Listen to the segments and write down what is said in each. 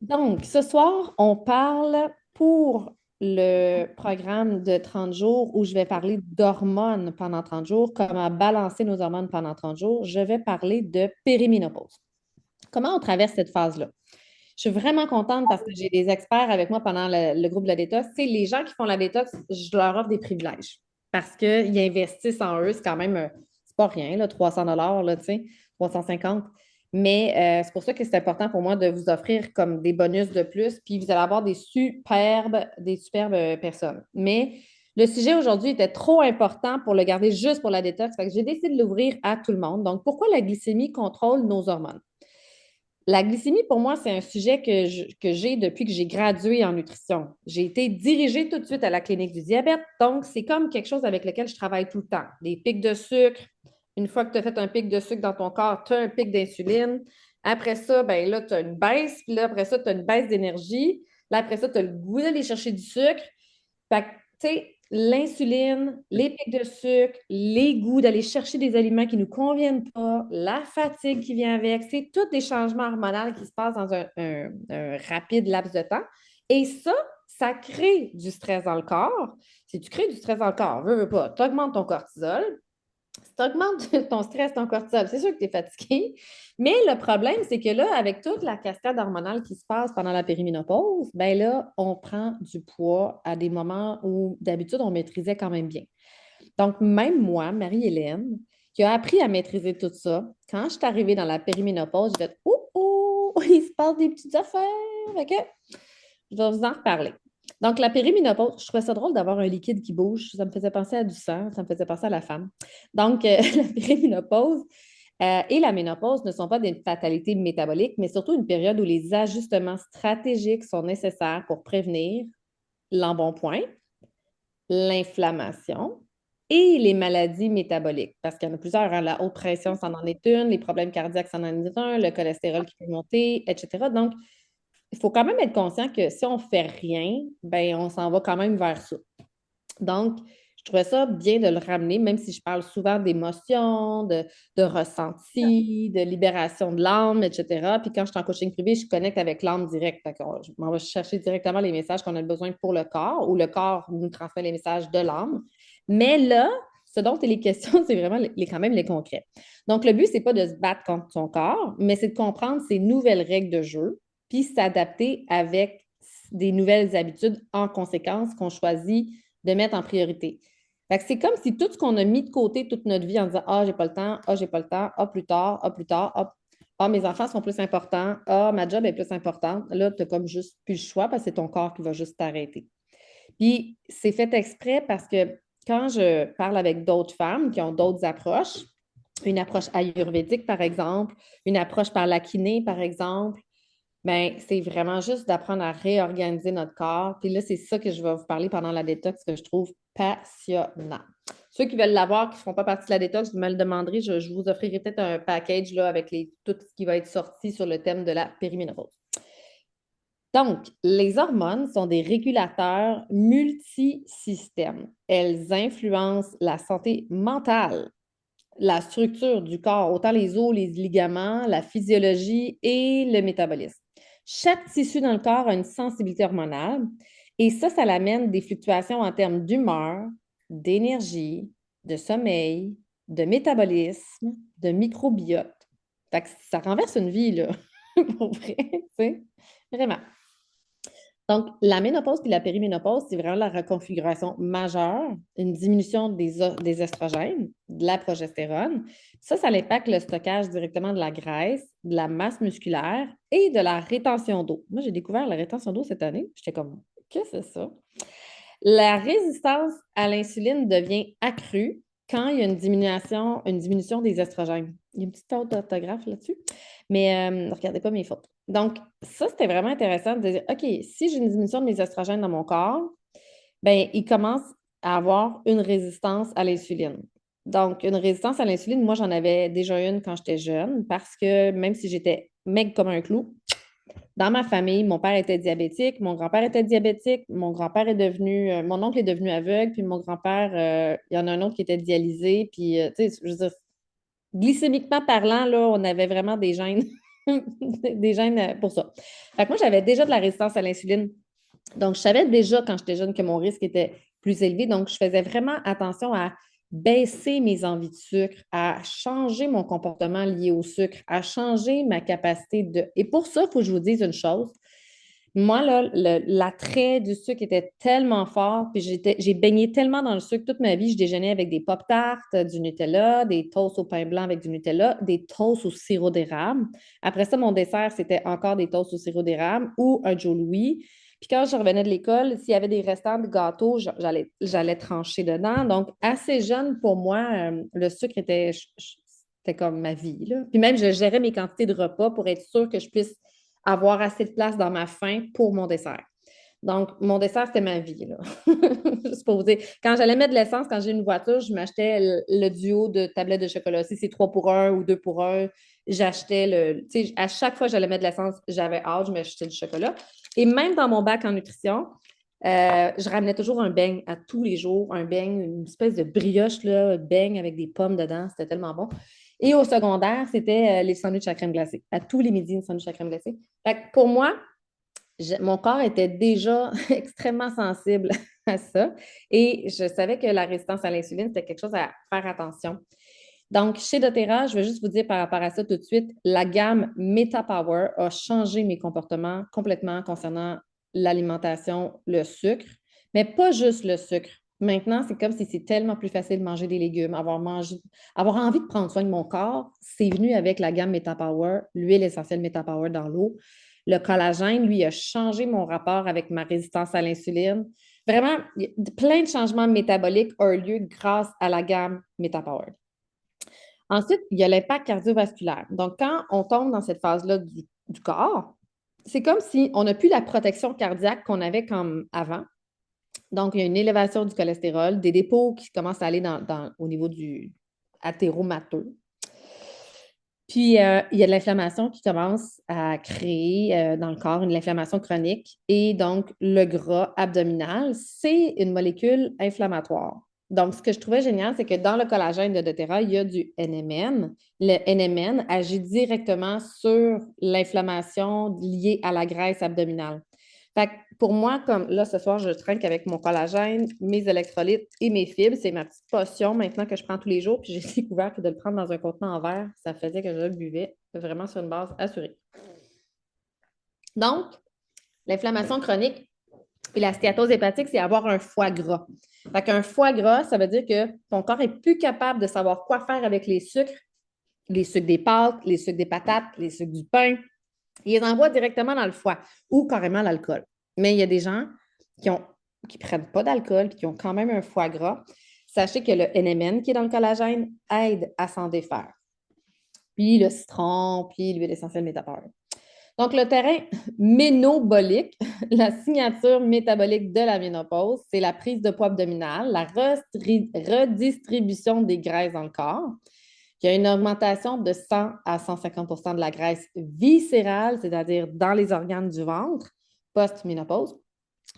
Donc, ce soir, on parle pour le programme de 30 jours où je vais parler d'hormones pendant 30 jours, comment balancer nos hormones pendant 30 jours. Je vais parler de périménopause. Comment on traverse cette phase-là? Je suis vraiment contente parce que j'ai des experts avec moi pendant le groupe de la détox. Tu sais, les gens qui font la détox, je leur offre des privilèges parce qu'ils investissent en eux. C'est quand même, c'est pas rien, là, 300 là, tu sais, 350. Mais c'est pour ça que c'est important pour moi de vous offrir comme des bonus de plus. Puis vous allez avoir des superbes personnes. Mais le sujet aujourd'hui était trop important pour le garder juste pour la détox. Fait que j'ai décidé de l'ouvrir à tout le monde. Donc, pourquoi la glycémie contrôle nos hormones? La glycémie, pour moi, c'est un sujet que j'ai depuis que j'ai gradué en nutrition. J'ai été dirigée tout de suite à la clinique du diabète, donc c'est comme quelque chose avec lequel je travaille tout le temps. Des pics de sucre. Une fois que tu as fait un pic de sucre dans ton corps, tu as un pic d'insuline. Après ça, ben là, tu as une baisse. Puis là, après ça, tu as une baisse d'énergie. Là, après ça, tu as le goût d'aller chercher du sucre. Fait que, tu sais, l'insuline, les pics de sucre, les goûts d'aller chercher des aliments qui ne nous conviennent pas, la fatigue qui vient avec, c'est tous des changements hormonaux qui se passent dans un rapide laps de temps. Et ça crée du stress dans le corps. Si tu crées du stress dans le corps, veux pas, tu augmentes ton cortisol, si tu augmentes ton stress, ton cortisol, c'est sûr que tu es fatigué. Mais le problème, c'est que là, avec toute la cascade hormonale qui se passe pendant la périménopause, ben là, on prend du poids à des moments où d'habitude, on maîtrisait quand même bien. Donc, même moi, Marie-Hélène, qui a appris à maîtriser tout ça, quand je suis arrivée dans la périménopause, j'ai fait oh, oh, il se passe des petites affaires. OK? Je vais vous en reparler. Donc, la périménopause, je trouvais ça drôle d'avoir un liquide qui bouge. Ça me faisait penser à du sang, ça me faisait penser à la femme. Donc, la périménopause et la ménopause ne sont pas des fatalités métaboliques, mais surtout une période où les ajustements stratégiques sont nécessaires pour prévenir l'embonpoint, l'inflammation et les maladies métaboliques. Parce qu'il y en a plusieurs, hein. La haute pression, ça en est une, les problèmes cardiaques, ça en est un, le cholestérol qui peut monter, etc. Donc, il faut quand même être conscient que si on ne fait rien, ben, on s'en va quand même vers ça. Donc, je trouvais ça bien de le ramener, même si je parle souvent d'émotions, de ressenti, de libération de l'âme, etc. Puis quand je suis en coaching privé, je connecte avec l'âme direct. Je m'en vais chercher directement les messages qu'on a besoin pour le corps, ou le corps nous transmet les messages de l'âme. Mais là, ce dont il est question, c'est vraiment quand même les concrets. Donc, le but, c'est pas de se battre contre son corps, mais c'est de comprendre ces nouvelles règles de jeu, puis s'adapter avec des nouvelles habitudes en conséquence qu'on choisit de mettre en priorité. Fait que c'est comme si tout ce qu'on a mis de côté toute notre vie en disant ah, j'ai pas le temps, ah, j'ai pas le temps, ah, plus tard, ah, plus tard, ah, ah, mes enfants sont plus importants, ah, ma job est plus importante. Là, tu n'as comme juste plus le choix parce que c'est ton corps qui va juste t'arrêter. Puis c'est fait exprès parce que quand je parle avec d'autres femmes qui ont d'autres approches, une approche ayurvédique, par exemple, une approche par la kiné, par exemple, ben, c'est vraiment juste d'apprendre à réorganiser notre corps. Puis là, c'est ça que je vais vous parler pendant la détox que je trouve passionnant. Ceux qui veulent l'avoir, qui ne font pas partie de la détox, vous me le demanderez. Je vous offrirai peut-être un package là, avec tout ce qui va être sorti sur le thème de la périménopause. Donc, les hormones sont des régulateurs multisystèmes. Elles influencent la santé mentale, la structure du corps, autant les os, les ligaments, la physiologie et le métabolisme. Chaque tissu dans le corps a une sensibilité hormonale et ça l'amène des fluctuations en termes d'humeur, d'énergie, de sommeil, de métabolisme, de microbiote. Fait que ça renverse une vie, là, pour vrai, tu sais, vraiment. Donc, la ménopause et la périménopause, c'est vraiment la reconfiguration majeure, une diminution des estrogènes, de la progestérone. Ça impacte le stockage directement de la graisse, de la masse musculaire et de la rétention d'eau. Moi, j'ai découvert la rétention d'eau cette année. J'étais comme, qu'est-ce que c'est ça? La résistance à l'insuline devient accrue quand il y a une diminution des estrogènes. Il y a une petite faute d'orthographe là-dessus, mais ne regardez pas mes fautes. Donc, ça, c'était vraiment intéressant de dire, OK, si j'ai une diminution de mes estrogènes dans mon corps, ben, il commence à avoir une résistance à l'insuline. Donc, une résistance à l'insuline, moi, j'en avais déjà une quand j'étais jeune parce que même si j'étais maigre comme un clou, dans ma famille, mon père était diabétique, mon grand-père était diabétique, mon oncle est devenu aveugle, puis mon grand-père, il y en a un autre qui était dialysé, puis, tu sais, je veux dire, glycémiquement parlant, là, on avait vraiment des gènes des gènes pour ça. Fait que moi, j'avais déjà de la résistance à l'insuline. Donc, je savais déjà quand j'étais jeune que mon risque était plus élevé. Donc, je faisais vraiment attention à baisser mes envies de sucre, à changer mon comportement lié au sucre, à changer ma capacité de... Et pour ça, il faut que je vous dise une chose. Moi, là, l'attrait du sucre était tellement fort, puis j'ai baigné tellement dans le sucre toute ma vie. Je déjeunais avec des Pop-Tarts, du Nutella, des toasts au pain blanc avec du Nutella, des toasts au sirop d'érable. Après ça, mon dessert, c'était encore des toasts au sirop d'érable ou un Joe Louis. Puis quand je revenais de l'école, s'il y avait des restants de gâteaux, j'allais trancher dedans. Donc, assez jeune, pour moi, le sucre c'était comme ma vie, là. Puis même, je gérais mes quantités de repas pour être sûre que je puisse avoir assez de place dans ma faim pour mon dessert. Donc, mon dessert, c'était ma vie, là. Juste pour vous dire. Quand j'allais mettre de l'essence, quand j'ai une voiture, je m'achetais le duo de tablettes de chocolat. Si c'est 3 pour un ou 2 pour un, j'achetais le. Tu sais, à chaque fois que j'allais mettre de l'essence, j'avais hâte, je m'achetais du chocolat. Et même dans mon bac en nutrition, je ramenais toujours un beigne à tous les jours, un beigne, une espèce de brioche, là, beigne avec des pommes dedans. C'était tellement bon. Et au secondaire, c'était les sandwichs à crème glacée. À tous les midis, une sandwich à crème glacée. Fait que pour moi, mon corps était déjà extrêmement sensible à ça. Et je savais que la résistance à l'insuline, c'était quelque chose à faire attention. Donc, chez doTERRA, je vais juste vous dire par rapport à ça tout de suite, la gamme MetaPower a changé mes comportements complètement concernant l'alimentation, le sucre, mais pas juste le sucre. Maintenant, c'est comme si c'est tellement plus facile de manger des légumes, avoir envie de prendre soin de mon corps. C'est venu avec la gamme MetaPower, l'huile essentielle MetaPower dans l'eau. Le collagène, lui, a changé mon rapport avec ma résistance à l'insuline. Vraiment, plein de changements métaboliques ont eu lieu grâce à la gamme MetaPower. Ensuite, il y a l'impact cardiovasculaire. Donc, quand on tombe dans cette phase-là du corps, c'est comme si on n'a plus la protection cardiaque qu'on avait comme avant. Donc, il y a une élévation du cholestérol, des dépôts qui commencent à aller au niveau du athéromateux. Puis, il y a de l'inflammation qui commence à créer dans le corps, une inflammation chronique. Et donc, le gras abdominal, c'est une molécule inflammatoire. Donc, ce que je trouvais génial, c'est que dans le collagène de doTERRA, il y a du NMN. Le NMN agit directement sur l'inflammation liée à la graisse abdominale. Fait que pour moi, comme là, ce soir, je trinque avec mon collagène, mes électrolytes et mes fibres. C'est ma petite potion maintenant que je prends tous les jours. Puis j'ai découvert que de le prendre dans un contenant en verre, ça faisait que je le buvais vraiment sur une base assurée. Donc, l'inflammation chronique et la stéatose hépatique, c'est avoir un foie gras. Fait qu'un foie gras, ça veut dire que ton corps est plus capable de savoir quoi faire avec les sucres des pâtes, les sucres des patates, les sucres du pain. Il les envoie directement dans le foie ou carrément l'alcool. Mais il y a des gens qui ne prennent pas d'alcool et qui ont quand même un foie gras. Sachez que le NMN qui est dans le collagène aide à s'en défaire. Puis le citron, puis l'huile essentielle métapower. Donc, le terrain ménobolique, la signature métabolique de la ménopause, c'est la prise de poids abdominale, la redistribution des graisses dans le corps. Il y a une augmentation de 100 à 150 de la graisse viscérale, c'est-à-dire dans les organes du ventre, post-ménopause.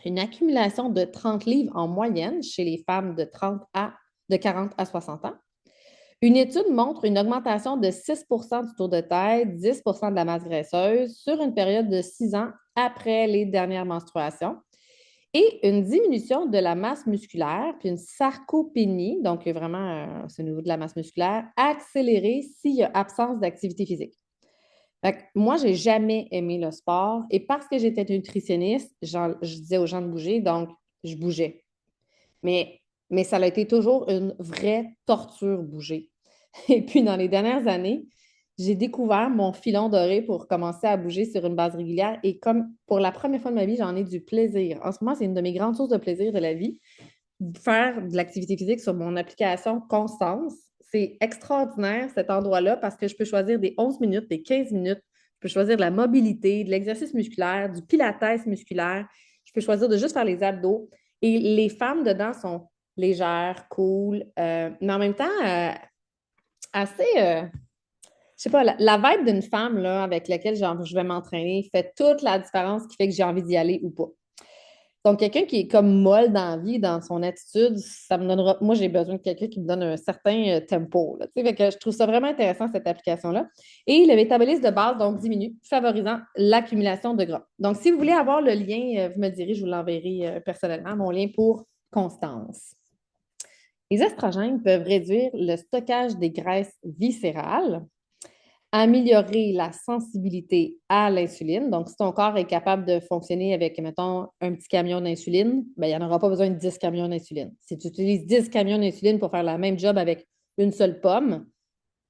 Une accumulation de 30 livres en moyenne chez les femmes de 40 à 60 ans. Une étude montre une augmentation de 6 du tour de tête, 10 de la masse graisseuse sur une période de 6 ans après les dernières menstruations et une diminution de la masse musculaire, puis une sarcopénie, donc vraiment c'est au niveau de la masse musculaire, accélérée s'il y a absence d'activité physique. Fait que moi, je n'ai jamais aimé le sport et parce que j'étais nutritionniste, je disais aux gens de bouger, donc je bougeais. Mais ça a été toujours une vraie torture bouger. Et puis, dans les dernières années, j'ai découvert mon filon doré pour commencer à bouger sur une base régulière. Et comme pour la première fois de ma vie, j'en ai du plaisir. En ce moment, c'est une de mes grandes sources de plaisir de la vie. Faire de l'activité physique sur mon application Constance, c'est extraordinaire cet endroit-là parce que je peux choisir des 11 minutes, des 15 minutes. Je peux choisir de la mobilité, de l'exercice musculaire, du pilates musculaire. Je peux choisir de juste faire les abdos. Et les femmes dedans sont légères, cool, mais en même temps, assez, je sais pas, la vibe d'une femme là, avec laquelle je vais m'entraîner fait toute la différence qui fait que j'ai envie d'y aller ou pas. Donc, quelqu'un qui est comme molle dans la vie, dans son attitude, ça me donnera. Moi, j'ai besoin de quelqu'un qui me donne un certain tempo. Là, tu sais. Fait que je trouve ça vraiment intéressant, cette application-là. Et le métabolisme de base, donc, diminue, favorisant l'accumulation de gras. Donc, si vous voulez avoir le lien, vous me direz, je vous l'enverrai personnellement, mon lien pour Constance. Les estrogènes peuvent réduire le stockage des graisses viscérales, améliorer la sensibilité à l'insuline. Donc, si ton corps est capable de fonctionner avec, mettons, un petit camion d'insuline, ben, il n'y en aura pas besoin de 10 camions d'insuline. Si tu utilises 10 camions d'insuline pour faire la même job avec une seule pomme,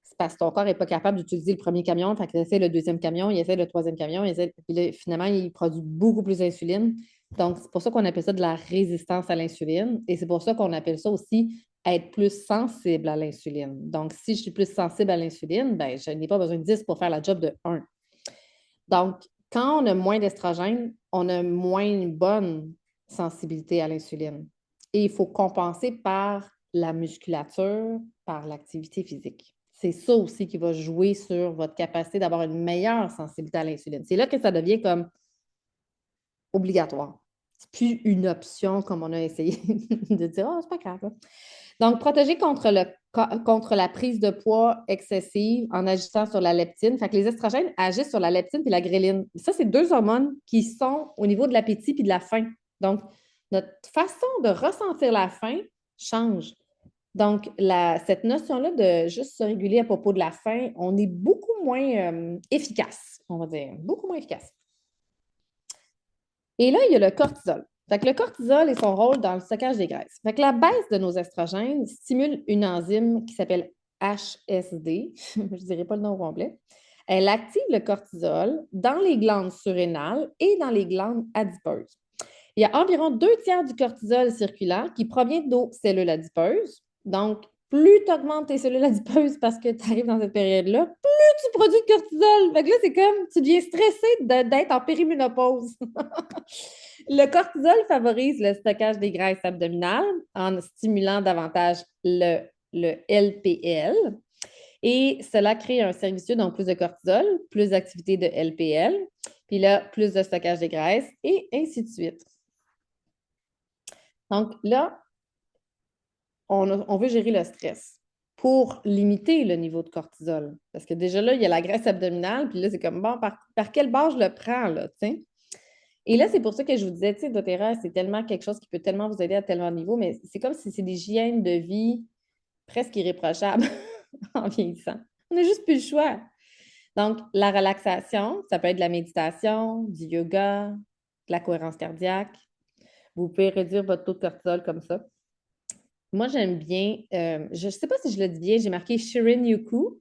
c'est parce que ton corps n'est pas capable d'utiliser le premier camion, fait qu'il essaie le deuxième camion, il essaie le troisième camion, puis là, finalement, il produit beaucoup plus d'insuline. Donc, c'est pour ça qu'on appelle ça de la résistance à l'insuline et c'est pour ça qu'on appelle ça aussi être plus sensible à l'insuline. Donc, si je suis plus sensible à l'insuline, ben, je n'ai pas besoin de 10 pour faire la job de 1. Donc, quand on a moins d'estrogène, on a moins une bonne sensibilité à l'insuline. Et il faut compenser par la musculature, par l'activité physique. C'est ça aussi qui va jouer sur votre capacité d'avoir une meilleure sensibilité à l'insuline. C'est là que ça devient comme obligatoire. C'est plus une option comme on a essayé de dire, oh, c'est pas grave. Là. Donc, protéger contre la prise de poids excessive en agissant sur la leptine. Fait que les estrogènes agissent sur la leptine et la gréline. Ça, c'est deux hormones qui sont au niveau de l'appétit et de la faim. Donc, notre façon de ressentir la faim change. Donc, cette notion-là de juste se réguler à propos de la faim, on est beaucoup moins efficace, on va dire, beaucoup moins efficace. Et là, il y a le cortisol. Fait que le cortisol et son rôle dans le stockage des graisses. Fait que la baisse de nos estrogènes stimule une enzyme qui s'appelle HSD, je ne dirai pas le nom au complet. Elle active le cortisol dans les glandes surrénales et dans les glandes adipeuses. Il y a environ 2 tiers du cortisol circulant qui provient de nos cellules adipeuses. Donc, plus tu augmentes tes cellules adipeuses parce que tu arrives dans cette période-là, plus tu produis de cortisol. Fait que là, c'est comme tu deviens stressé d'être en périménopause. Le cortisol favorise le stockage des graisses abdominales en stimulant davantage le LPL. Et cela crée un cercle vicieux, donc plus de cortisol, plus d'activité de LPL, puis là, plus de stockage des graisses, et ainsi de suite. Donc là, on veut gérer le stress pour limiter le niveau de cortisol. Parce que déjà là, il y a la graisse abdominale, puis là, c'est comme, bon, par quelle base je le prends, là, tu sais? Et là, c'est pour ça que je vous disais, tu sais, doTERRA, c'est tellement quelque chose qui peut tellement vous aider à tellement de niveaux, mais c'est comme si c'est des hygiènes de vie presque irréprochables en vieillissant. On n'a juste plus le choix. Donc, la relaxation, ça peut être de la méditation, du yoga, de la cohérence cardiaque. Vous pouvez réduire votre taux de cortisol comme ça. Moi, j'aime bien, je ne sais pas si je le dis bien, j'ai marqué Shirin Yuku.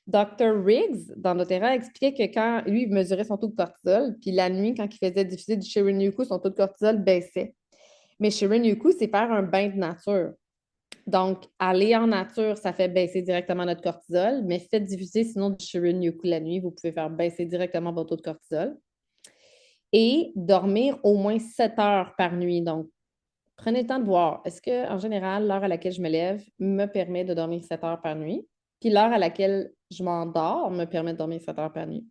Dr. Riggs, dans doTERRA, expliquait que quand lui, il mesurait son taux de cortisol, puis la nuit, quand il faisait diffuser du Shirin Yuku, son taux de cortisol baissait. Mais Shirin Yuku, c'est faire un bain de nature. Donc, aller en nature, ça fait baisser directement notre cortisol, mais faites diffuser sinon du Shirin Yuku la nuit, vous pouvez faire baisser directement votre taux de cortisol. Et dormir au moins 7 heures par nuit. Donc, prenez le temps de voir, est-ce que, en général, l'heure à laquelle je me lève me permet de dormir 7 heures par nuit? Puis l'heure à laquelle je m'endors me permet de dormir 7 heures par nuit.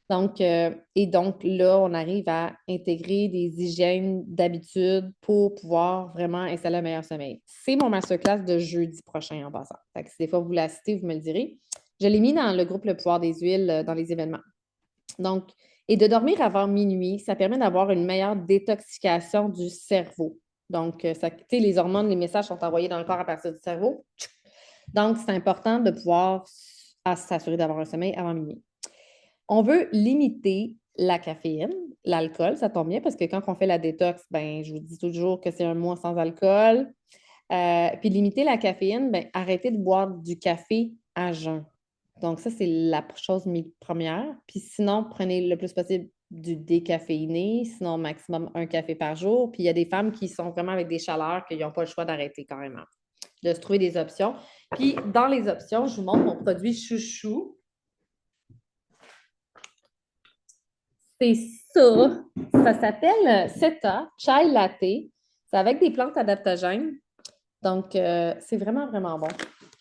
Donc, et donc là, on arrive à intégrer des hygiènes d'habitude pour pouvoir vraiment installer un meilleur sommeil. C'est mon masterclass de jeudi prochain en passant. Fait que si des fois vous la citez, vous me le direz. Je l'ai mis dans le groupe Le pouvoir des huiles dans les événements. Donc, et de dormir avant minuit, ça permet d'avoir une meilleure détoxification du cerveau. Donc, les hormones, les messages sont envoyés dans le corps à partir du cerveau. Donc, c'est important de pouvoir s'assurer d'avoir un sommeil avant minuit. On veut limiter la caféine, l'alcool, ça tombe bien parce que quand on fait la détox, ben, je vous dis toujours que c'est un mois sans alcool. Puis limiter la caféine, ben, arrêtez de boire du café à jeun. Donc, ça, c'est la chose première. Puis sinon, prenez le plus possible du décaféiné, sinon maximum un café par jour. Puis il y a des femmes qui sont vraiment avec des chaleurs qui n'ont pas le choix d'arrêter carrément, de se trouver des options. Puis dans les options, je vous montre mon produit chouchou. C'est ça. Ça s'appelle Seta Chai Latte. C'est avec des plantes adaptogènes. Donc, c'est vraiment, vraiment bon.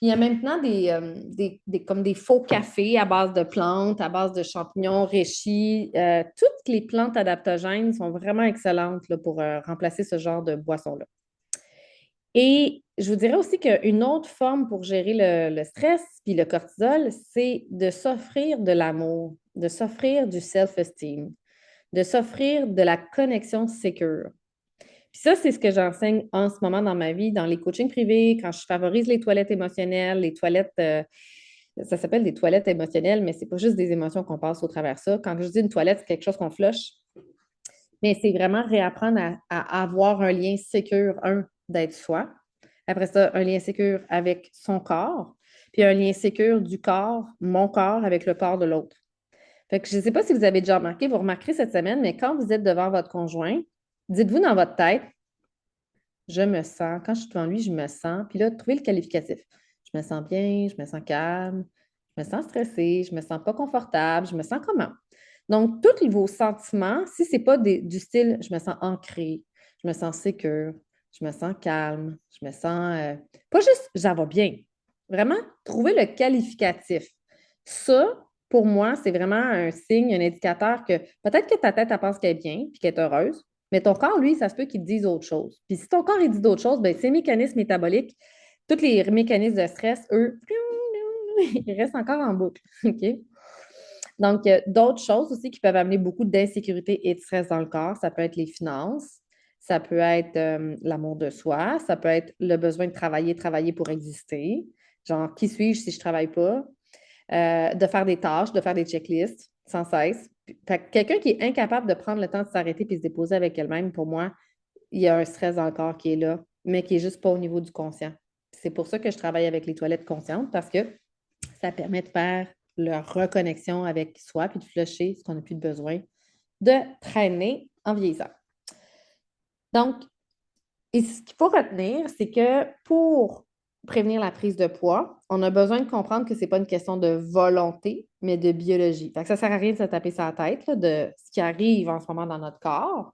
Il y a maintenant comme des faux cafés à base de plantes, à base de champignons, reishi. Toutes les plantes adaptogènes sont vraiment excellentes là, pour remplacer ce genre de boisson-là. Et je vous dirais aussi qu'une autre forme pour gérer le stress puis le cortisol, c'est de s'offrir de l'amour, de s'offrir du self-esteem, de s'offrir de la connexion sécure. Puis ça, c'est ce que j'enseigne en ce moment dans ma vie, dans les coachings privés, quand je favorise les toilettes émotionnelles, les toilettes, ça s'appelle des toilettes émotionnelles, mais c'est pas juste des émotions qu'on passe au travers de ça. Quand je dis une toilette, c'est quelque chose qu'on flush, mais c'est vraiment réapprendre à avoir un lien sécure, d'être soi. Après ça, un lien sécure avec son corps, puis un lien sécure du corps, mon corps, avec le corps de l'autre. Fait que je ne sais pas si vous avez déjà remarqué, vous remarquerez cette semaine, mais quand vous êtes devant votre conjoint, dites-vous dans votre tête, je me sens, quand je suis devant lui, je me sens, puis là, trouvez le qualificatif. Je me sens bien, je me sens calme, je me sens stressée, je me sens pas confortable, je me sens comment? Donc, tous vos sentiments, si ce n'est pas du style je me sens ancrée, je me sens sécure, je me sens calme, je me sens pas juste ça va bien. Vraiment, trouver le qualificatif. Ça, pour moi, c'est vraiment un signe, un indicateur que peut-être que ta tête, elle pense qu'elle est bien puis qu'elle est heureuse, mais ton corps, lui, ça se peut qu'il te dise autre chose. Puis si ton corps, il dit d'autres choses, bien, ces mécanismes métaboliques, tous les mécanismes de stress, eux, ils restent encore en boucle. OK? Donc, d'autres choses aussi qui peuvent amener beaucoup d'insécurité et de stress dans le corps, ça peut être les finances, ça peut être l'amour de soi, ça peut être le besoin de travailler pour exister. Genre, qui suis-je si je ne travaille pas? De faire des tâches, de faire des checklists sans cesse. Fait que quelqu'un qui est incapable de prendre le temps de s'arrêter et se déposer avec elle-même, pour moi, il y a un stress dans le corps qui est là, mais qui n'est juste pas au niveau du conscient. C'est pour ça que je travaille avec les toilettes conscientes parce que ça permet de faire leur reconnexion avec soi puis de flusher ce qu'on n'a plus de besoin de traîner en vieillissant. Donc, et ce qu'il faut retenir, c'est que pour prévenir la prise de poids, on a besoin de comprendre que ce n'est pas une question de volonté, mais de biologie. Fait que ça ne sert à rien de se taper sa tête là, de ce qui arrive en ce moment dans notre corps,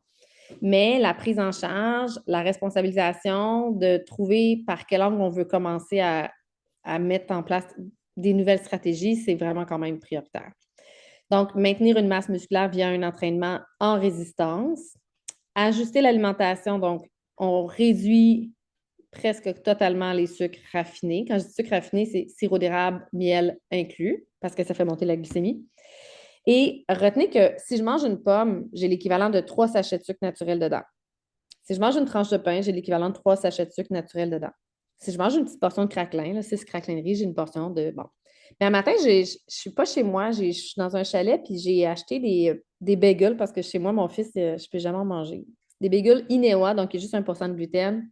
mais la prise en charge, la responsabilisation de trouver par quel angle on veut commencer à mettre en place des nouvelles stratégies, c'est vraiment quand même prioritaire. Donc, maintenir une masse musculaire via un entraînement en résistance, ajuster l'alimentation, donc on réduit presque totalement les sucres raffinés. Quand je dis sucre raffiné, c'est sirop d'érable, miel inclus, parce que ça fait monter la glycémie. Et retenez que si je mange une pomme, j'ai l'équivalent de 3 sachets de sucre naturel dedans. Si je mange une tranche de pain, j'ai l'équivalent de 3 sachets de sucre naturel dedans. Si je mange une petite portion de craquelin, 6 craquelineries, j'ai une portion de... Bon. Mais un matin, je ne suis pas chez moi, je suis dans un chalet, puis j'ai acheté des bagels parce que chez moi, mon fils, je ne peux jamais en manger. Des bagels Inewa, donc il y a juste 1% de gluten,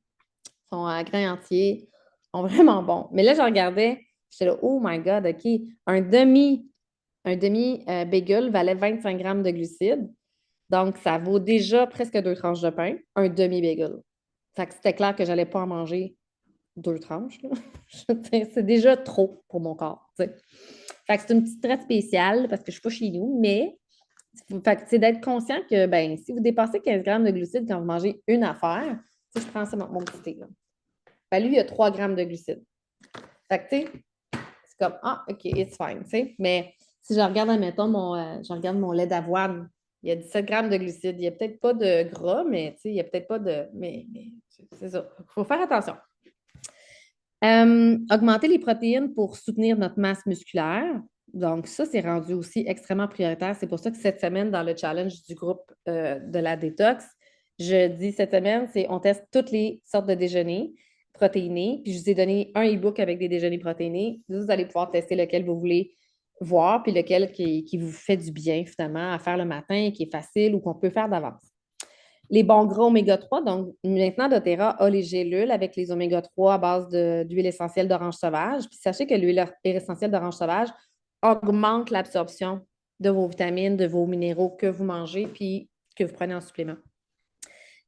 sont à grains entiers, sont vraiment bons. Mais là, je regardais, j'étais là, oh my God, OK, un demi bagel valait 25 grammes de glucides. Donc, ça vaut déjà presque 2 tranches de pain, un demi-bagel. Fait que c'était clair que je n'allais pas en manger 2 tranches. C'est déjà trop pour mon corps. T'sais. Fait que c'est une petite traite spéciale parce que je ne suis pas chez nous, mais fait que, c'est d'être conscient que ben, si vous dépassez 15 grammes de glucides quand vous mangez une affaire, si je prends ça, mon petit thé, là, ben, lui, il y a 3 grammes de glucides. Fait que, tu sais, c'est comme, ah, OK, it's fine, tu sais. Mais si je regarde, admettons, je regarde mon lait d'avoine, il y a 17 grammes de glucides. Il n'y a peut-être pas de gras, mais tu sais, il n'y a peut-être pas de. Mais c'est ça. Il faut faire attention. Augmenter les protéines pour soutenir notre masse musculaire. Donc, ça, c'est rendu aussi extrêmement prioritaire. C'est pour ça que cette semaine, dans le challenge du groupe de la détox, je dis cette semaine, c'est on teste toutes les sortes de déjeuners protéinés. Puis, je vous ai donné un e-book avec des déjeuners protéinés. Vous allez pouvoir tester lequel vous voulez voir, puis lequel qui vous fait du bien, finalement, à faire le matin, qui est facile ou qu'on peut faire d'avance. Les bons gras oméga 3, donc maintenant, doTERRA a les gélules avec les oméga 3 à base d'huile essentielle d'orange sauvage. Puis sachez que l'huile essentielle d'orange sauvage augmente l'absorption de vos vitamines, de vos minéraux que vous mangez puis que vous prenez en supplément.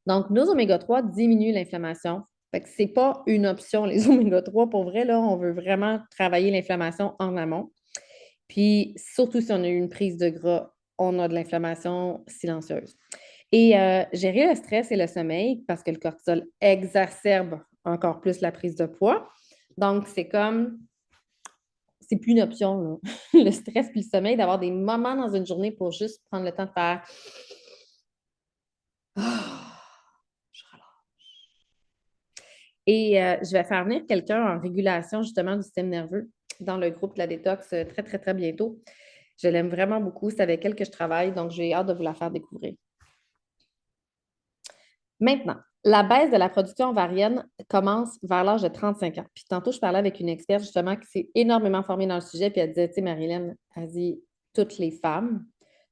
Donc, nos oméga 3 diminuent l'inflammation. Fait que ce n'est pas une option, les oméga 3. Pour vrai, là, on veut vraiment travailler l'inflammation en amont. Puis, surtout si on a eu une prise de gras, on a de l'inflammation silencieuse. Et gérer le stress et le sommeil, parce que le cortisol exacerbe encore plus la prise de poids. Donc, c'est plus une option, là. Le stress puis le sommeil, d'avoir des moments dans une journée pour juste prendre le temps de faire Ah, je relâche. Et je vais faire venir quelqu'un en régulation justement du système nerveux dans le groupe de la détox très, très, très bientôt. Je l'aime vraiment beaucoup. C'est avec elle que je travaille, donc j'ai hâte de vous la faire découvrir. Maintenant, la baisse de la production ovarienne commence vers l'âge de 35 ans. Puis tantôt, je parlais avec une experte justement qui s'est énormément formée dans le sujet, puis elle disait, tu sais, Marilyn, elle dit, toutes les femmes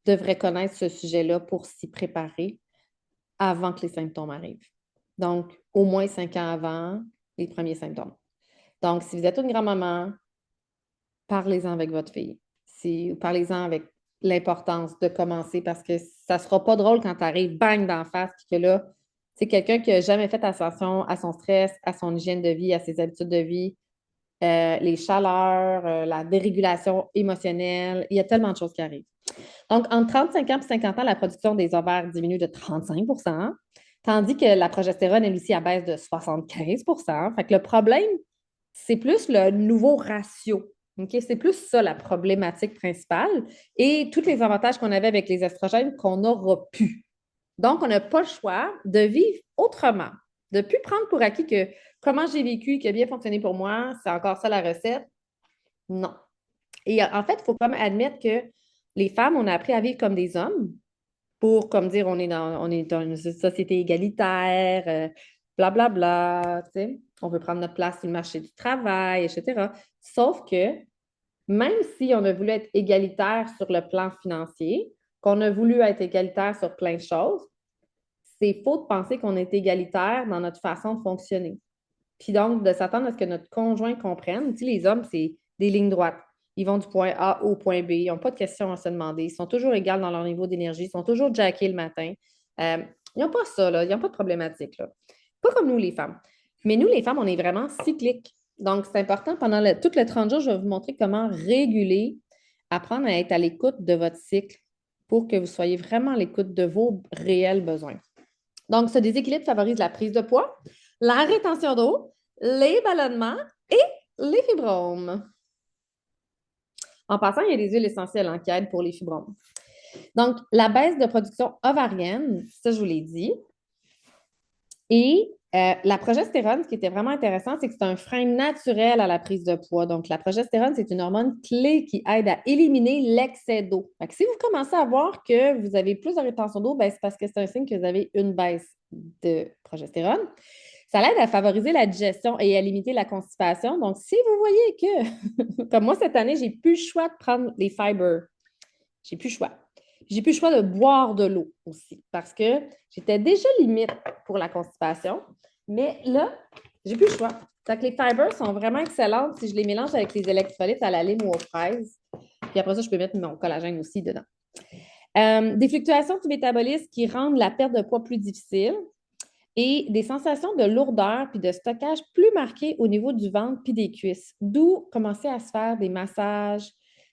devraient connaître ce sujet-là pour s'y préparer avant que les symptômes arrivent. Donc, au moins 5 ans avant les premiers symptômes. Donc, si vous êtes une grand-maman, parlez-en avec votre fille. Parlez-en avec l'importance de commencer parce que ça ne sera pas drôle quand tu arrives bang d'en face puis que là, c'est quelqu'un qui n'a jamais fait attention à son stress, à son hygiène de vie, à ses habitudes de vie, les chaleurs, la dérégulation émotionnelle. Il y a tellement de choses qui arrivent. Donc, entre 35 ans et 50 ans, la production des ovaires diminue de 35 tandis que la progestérone, elle aussi, abaisse de 75. Fait que le problème, c'est plus le nouveau ratio. OK? C'est plus ça la problématique principale et tous les avantages qu'on avait avec les estrogènes qu'on n'aura plus. Donc, on n'a pas le choix de vivre autrement, de ne plus prendre pour acquis que comment j'ai vécu, qui a bien fonctionné pour moi, c'est encore ça la recette. Non. Et en fait, il faut quand même admettre que les femmes, on a appris à vivre comme des hommes pour, comme dire, on est dans une société égalitaire, blablabla, tu sais, on veut prendre notre place sur le marché du travail, etc. Sauf que même si on a voulu être égalitaire sur le plan financier, qu'on a voulu être égalitaire sur plein de choses, c'est faux de penser qu'on est égalitaire dans notre façon de fonctionner. Puis donc, de s'attendre à ce que notre conjoint comprenne. Tu sais, les hommes, c'est des lignes droites. Ils vont du point A au point B. Ils n'ont pas de questions à se demander. Ils sont toujours égaux dans leur niveau d'énergie. Ils sont toujours jackés le matin. Euh, ils n'ont pas ça, là. Ils n'ont pas de problématique, là. Pas comme nous, les femmes. Mais nous, les femmes, on est vraiment cycliques. Donc, c'est important, pendant tout le 30 jours, je vais vous montrer comment réguler, apprendre à être à l'écoute de votre cycle pour que vous soyez vraiment à l'écoute de vos réels besoins. Donc, ce déséquilibre favorise la prise de poids, la rétention d'eau, les ballonnements et les fibromes. En passant, il y a des huiles essentielles qui aident pour les fibromes. Donc, la baisse de production ovarienne, ça, je vous l'ai dit. Et la progestérone, ce qui était vraiment intéressant, c'est que c'est un frein naturel à la prise de poids. Donc, la progestérone, c'est une hormone clé qui aide à éliminer l'excès d'eau. Si vous commencez à voir que vous avez plus de rétention d'eau, ben, c'est parce que c'est un signe que vous avez une baisse de progestérone. Ça l'aide à favoriser la digestion et à limiter la constipation. Donc, si vous voyez que, comme moi cette année, j'ai plus le choix de prendre les fibers, j'ai plus le choix. J'ai plus le choix de boire de l'eau aussi parce que j'étais déjà limite pour la constipation. Mais là, j'ai plus le choix. Donc, les fibers sont vraiment excellentes si je les mélange avec les électrolytes à la lime ou aux fraises. Puis après ça, je peux mettre mon collagène aussi dedans. Des fluctuations du métabolisme qui rendent la perte de poids plus difficile et des sensations de lourdeur puis de stockage plus marquées au niveau du ventre puis des cuisses. D'où commencer à se faire des massages,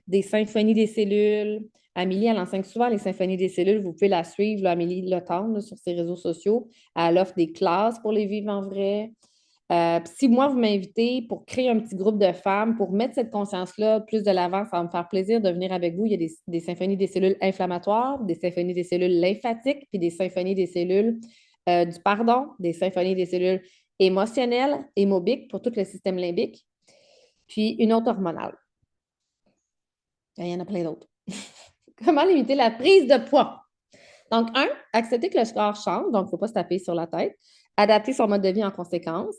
des symphonies des cellules. Amélie, elle enseigne souvent les symphonies des cellules. Vous pouvez la suivre, là, Amélie Le Temps, sur ses réseaux sociaux. Elle offre des classes pour les vivre en vrai. Si moi, vous m'invitez pour créer un petit groupe de femmes, pour mettre cette conscience-là plus de l'avant, ça va me faire plaisir de venir avec vous. Il y a des symphonies des cellules inflammatoires, des symphonies des cellules lymphatiques, puis des symphonies des cellules du pardon, des symphonies des cellules émotionnelles, hémobiques pour tout le système limbique, puis une autre hormonale. Il y en a plein d'autres. Comment limiter la prise de poids? Donc, accepter que le corps change, donc il ne faut pas se taper sur la tête. Adapter son mode de vie en conséquence.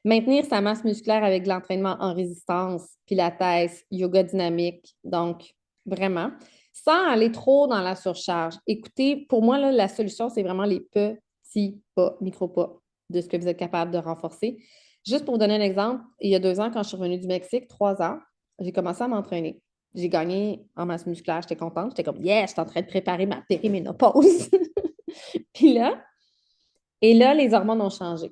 Maintenir sa masse musculaire avec de l'entraînement en résistance, pilates, yoga dynamique. Donc, vraiment, sans aller trop dans la surcharge. Écoutez, pour moi, là, la solution, c'est vraiment les petits pas, micro-pas de ce que vous êtes capable de renforcer. Juste pour vous donner un exemple, il y a 2 ans, quand je suis revenue du Mexique, 3 ans, j'ai commencé à m'entraîner. J'ai gagné en masse musculaire, j'étais contente. J'étais comme, yes, je suis en train de préparer ma périménopause. Puis là, les hormones ont changé.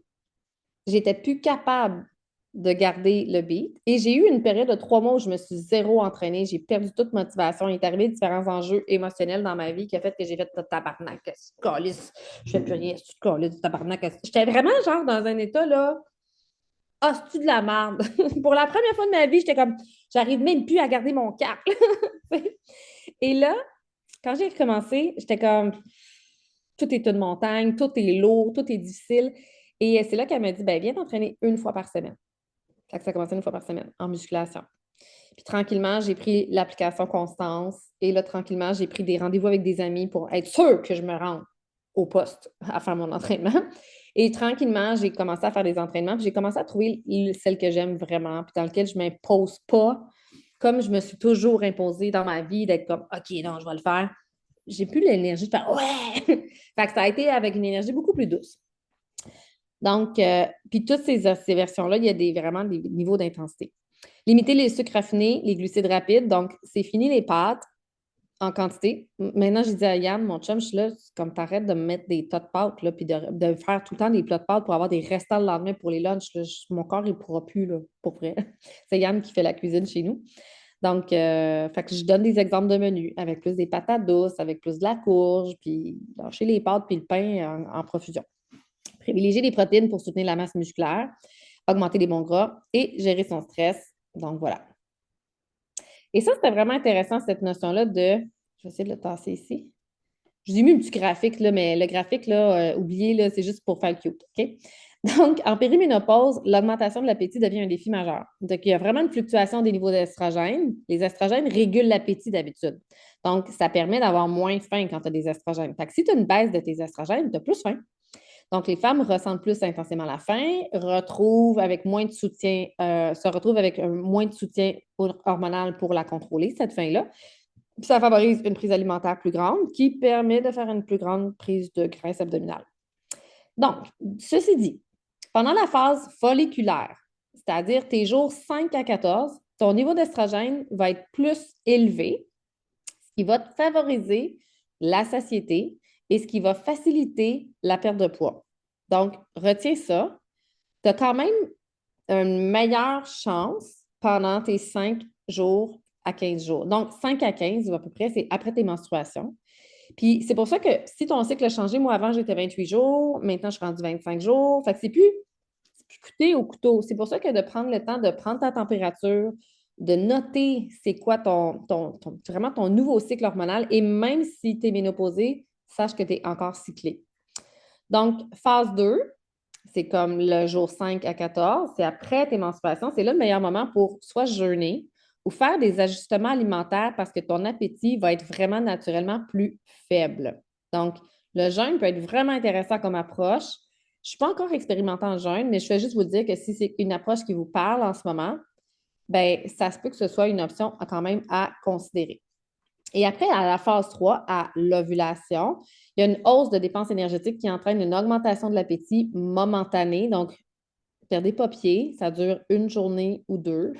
J'étais plus capable de garder le beat. Et j'ai eu une période de 3 mois où je me suis zéro entraînée. J'ai perdu toute motivation. Il est arrivé différents enjeux émotionnels dans ma vie qui a fait que j'ai fait tabarnak, calice, je fais plus rien, calice, tabarnak. J'étais vraiment genre dans un état là. Ah, c'est-tu de la merde? Pour la première fois de ma vie, j'étais comme, j'arrive même plus à garder mon cap. Et là, quand j'ai recommencé, j'étais comme, tout est une montagne, tout est lourd, tout est difficile. Et c'est là qu'elle m'a dit, ben, viens t'entraîner une fois par semaine. Fait que ça a commencé une fois par semaine en musculation. Puis tranquillement, j'ai pris l'application Constance. Et là, tranquillement, j'ai pris des rendez-vous avec des amis pour être sûre que je me rende au poste à faire mon entraînement. Et tranquillement, j'ai commencé à faire des entraînements. Puis j'ai commencé à trouver celle que j'aime vraiment, puis dans lequel je ne m'impose pas, comme je me suis toujours imposée dans ma vie, d'être comme, OK, non, je vais le faire. J'ai plus l'énergie de faire ouais! Fait que ça a été avec une énergie beaucoup plus douce. Donc, puis toutes ces versions-là, il y a vraiment des niveaux d'intensité. Limiter les sucres raffinés, les glucides rapides. Donc, c'est fini les pâtes en quantité. Maintenant, j'ai dit à Yann, mon chum, je suis là, comme t'arrêtes de me mettre des tas de pâtes, là, puis de faire tout le temps des plats de pâtes pour avoir des restants le lendemain pour les lunchs. Là, mon corps, il ne pourra plus, là, pour vrai. C'est Yann qui fait la cuisine chez nous. Donc, fait que je donne des exemples de menus avec plus des patates douces, avec plus de la courge, puis lâcher les pâtes puis le pain en profusion. Privilégier les protéines pour soutenir la masse musculaire, augmenter les bons gras et gérer son stress. Donc, voilà. Et ça, c'était vraiment intéressant, cette notion-là de... Je vais essayer de le tasser ici. Je vous ai mis un petit graphique, là, mais le graphique, là, oubliez, là, c'est juste pour faire le cute. OK? Donc, en périménopause, l'augmentation de l'appétit devient un défi majeur. Donc, il y a vraiment une fluctuation des niveaux d'estrogènes. Les estrogènes régulent l'appétit d'habitude. Donc, ça permet d'avoir moins faim quand tu as des estrogènes. Fait que si tu as une baisse de tes estrogènes, tu as plus faim. Donc, les femmes ressentent plus intensément la faim, retrouvent avec moins de soutien, se retrouvent avec moins de soutien hormonal pour la contrôler, cette faim-là. Puis ça favorise une prise alimentaire plus grande qui permet de faire une plus grande prise de graisse abdominale. Donc, ceci dit, pendant la phase folliculaire, c'est-à-dire tes jours 5 à 14, ton niveau d'estrogène va être plus élevé, ce qui va te favoriser la satiété et ce qui va faciliter la perte de poids. Donc, retiens ça. Tu as quand même une meilleure chance pendant tes 5 jours à 15 jours. Donc, 5 à 15, à peu près, c'est après tes menstruations. Puis c'est pour ça que si ton cycle a changé, moi avant j'étais 28 jours, maintenant je suis rendue 25 jours. Fait que c'est plus couteau au couteau. C'est pour ça que de prendre le temps de prendre ta température, de noter c'est quoi vraiment ton nouveau cycle hormonal et même si tu es ménopausée, sache que tu es encore cyclée. Donc, phase 2, c'est comme le jour 5 à 14, c'est après tes menstruations, c'est là le meilleur moment pour soit jeûner ou faire des ajustements alimentaires parce que ton appétit va être vraiment naturellement plus faible. Donc, le jeûne peut être vraiment intéressant comme approche. Je ne suis pas encore expérimentée en jeûne, mais je vais juste vous dire que si c'est une approche qui vous parle en ce moment, ben ça se peut que ce soit une option quand même à considérer. Et après, à la phase 3, à l'ovulation, il y a une hausse de dépenses énergétiques qui entraîne une augmentation de l'appétit momentanée. Donc, perdez pas pied, ça dure une journée ou deux,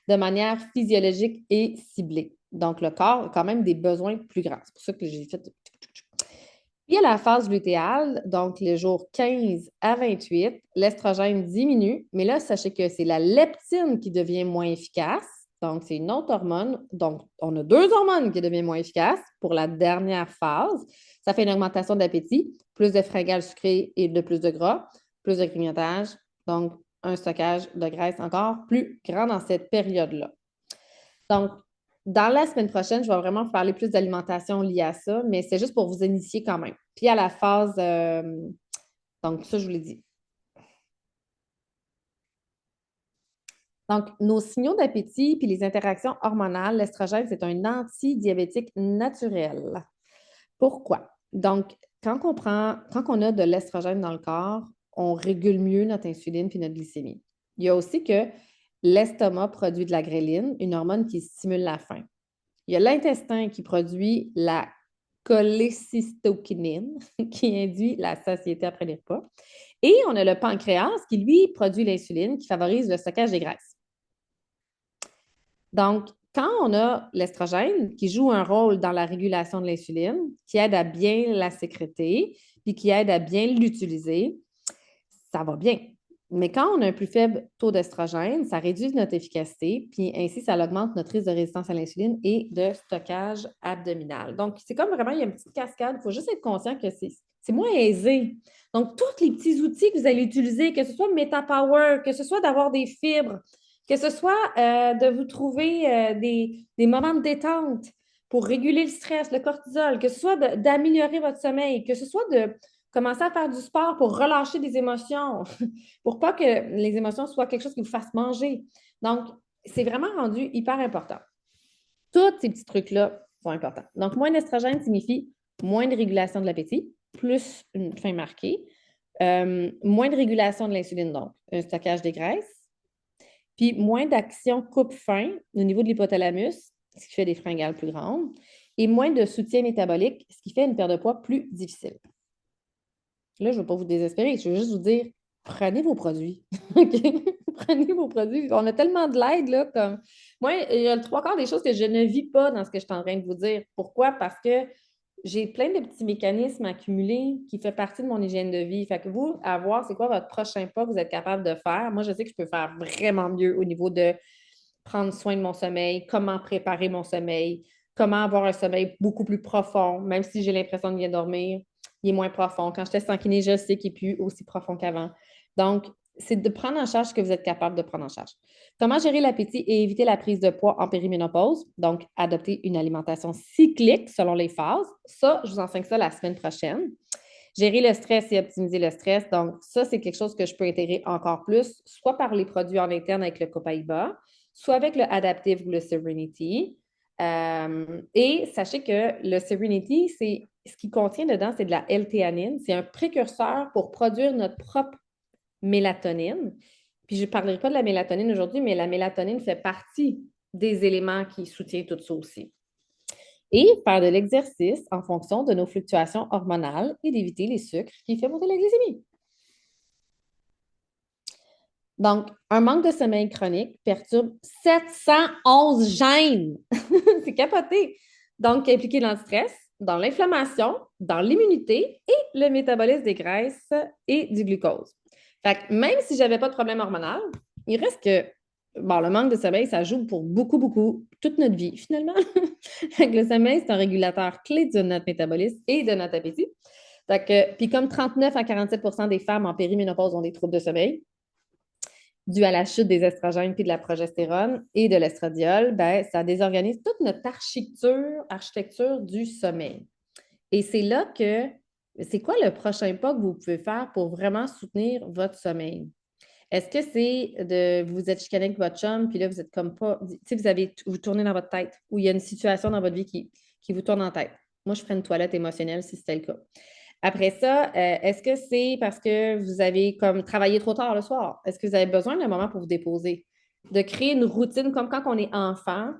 de manière physiologique et ciblée. Donc, le corps a quand même des besoins plus grands. C'est pour ça que j'ai fait. Puis, à la phase lutéale, donc les jours 15 à 28, l'estrogène diminue, mais là, sachez que c'est la leptine qui devient moins efficace. Donc, c'est une autre hormone. Donc, on a deux hormones qui deviennent moins efficaces pour la dernière phase. Ça fait une augmentation d'appétit, plus de fringales sucrées et de plus de gras, plus de grignotage. Donc, un stockage de graisse encore plus grand dans cette période-là. Donc, dans la semaine prochaine, je vais vraiment vous parler plus d'alimentation liée à ça, mais c'est juste pour vous initier quand même. Puis à la phase, donc ça, je vous l'ai dit. Donc, nos signaux d'appétit puis les interactions hormonales, l'estrogène, c'est un antidiabétique naturel. Pourquoi? Donc, quand on a de l'estrogène dans le corps, on régule mieux notre insuline puis notre glycémie. Il y a aussi que l'estomac produit de la gréline, une hormone qui stimule la faim. Il y a l'intestin qui produit la cholécystokinine, qui induit la satiété après les repas. Et on a le pancréas qui, lui, produit l'insuline, qui favorise le stockage des graisses. Donc, quand on a l'estrogène qui joue un rôle dans la régulation de l'insuline, qui aide à bien la sécréter, puis qui aide à bien l'utiliser, ça va bien. Mais quand on a un plus faible taux d'estrogène, ça réduit notre efficacité, puis ainsi, ça augmente notre risque de résistance à l'insuline et de stockage abdominal. Donc, c'est comme vraiment, il y a une petite cascade. Il faut juste être conscient que c'est moins aisé. Donc, tous les petits outils que vous allez utiliser, que ce soit MetaPower, que ce soit d'avoir des fibres, que ce soit de vous trouver des moments de détente pour réguler le stress, le cortisol, que ce soit d'améliorer votre sommeil, que ce soit de commencer à faire du sport pour relâcher des émotions, pour pas que les émotions soient quelque chose qui vous fasse manger. Donc, c'est vraiment rendu hyper important. Tous ces petits trucs-là sont importants. Donc, moins d'estrogène signifie moins de régulation de l'appétit, plus une faim marquée, moins de régulation de l'insuline, donc un stockage des graisses, puis moins d'action coupe-faim au niveau de l'hypothalamus, ce qui fait des fringales plus grandes, et moins de soutien métabolique, ce qui fait une perte de poids plus difficile. Là, je ne veux pas vous désespérer, je veux juste vous dire, prenez vos produits. Prenez vos produits. On a tellement de l'aide, là, comme. Moi, il y a le trois quarts des choses que je ne vis pas dans ce que je suis en train de vous dire. Pourquoi? Parce que j'ai plein de petits mécanismes accumulés qui font partie de mon hygiène de vie. Fait que vous, à voir, c'est quoi votre prochain pas que vous êtes capable de faire. Moi, je sais que je peux faire vraiment mieux au niveau de prendre soin de mon sommeil, comment préparer mon sommeil, comment avoir un sommeil beaucoup plus profond, même si j'ai l'impression de bien dormir, il est moins profond. Quand j'étais sans kiné, je sais qu'il n'est plus aussi profond qu'avant. Donc, c'est de prendre en charge ce que vous êtes capable de prendre en charge. Comment gérer l'appétit et éviter la prise de poids en périménopause? Donc, adopter une alimentation cyclique selon les phases. Ça, je vous enseigne ça la semaine prochaine. Gérer le stress et optimiser le stress. Donc, ça, c'est quelque chose que je peux intégrer encore plus, soit par les produits en interne avec le Copaiba, soit avec le Adaptive ou le Serenity. Et sachez que le Serenity, c'est ce qui contient dedans, c'est de la L-théanine. C'est un précurseur pour produire notre propre mélatonine. Puis je ne parlerai pas de la mélatonine aujourd'hui, mais la mélatonine fait partie des éléments qui soutiennent tout ça aussi. Et faire de l'exercice en fonction de nos fluctuations hormonales et d'éviter les sucres qui font monter la glycémie. Donc, un manque de sommeil chronique perturbe 711 gènes. C'est capoté. Donc, impliqué dans le stress, dans l'inflammation, dans l'immunité et le métabolisme des graisses et du glucose. Fait que même si je n'avais pas de problème hormonal, il reste que bon, le manque de sommeil, ça joue pour beaucoup, beaucoup, toute notre vie, finalement. Fait que le sommeil, c'est un régulateur clé de notre métabolisme et de notre appétit. Fait que, puis comme 39 à 47 des femmes en périménopause ont des troubles de sommeil, dû à la chute des estrogènes puis de la progestérone et de l'estradiol, ben, ça désorganise toute notre architecture du sommeil. Et c'est là que, c'est quoi le prochain pas que vous pouvez faire pour vraiment soutenir votre sommeil? Est-ce que c'est de vous êtes chicané avec votre chum, puis là, vous êtes comme pas, tu sais, vous tournez dans votre tête, ou il y a une situation dans votre vie qui vous tourne en tête? Moi, je ferais une toilette émotionnelle si c'était le cas. Après ça, est-ce que c'est parce que vous avez comme travaillé trop tard le soir? Est-ce que vous avez besoin d'un moment pour vous déposer? De créer une routine comme quand on est enfant,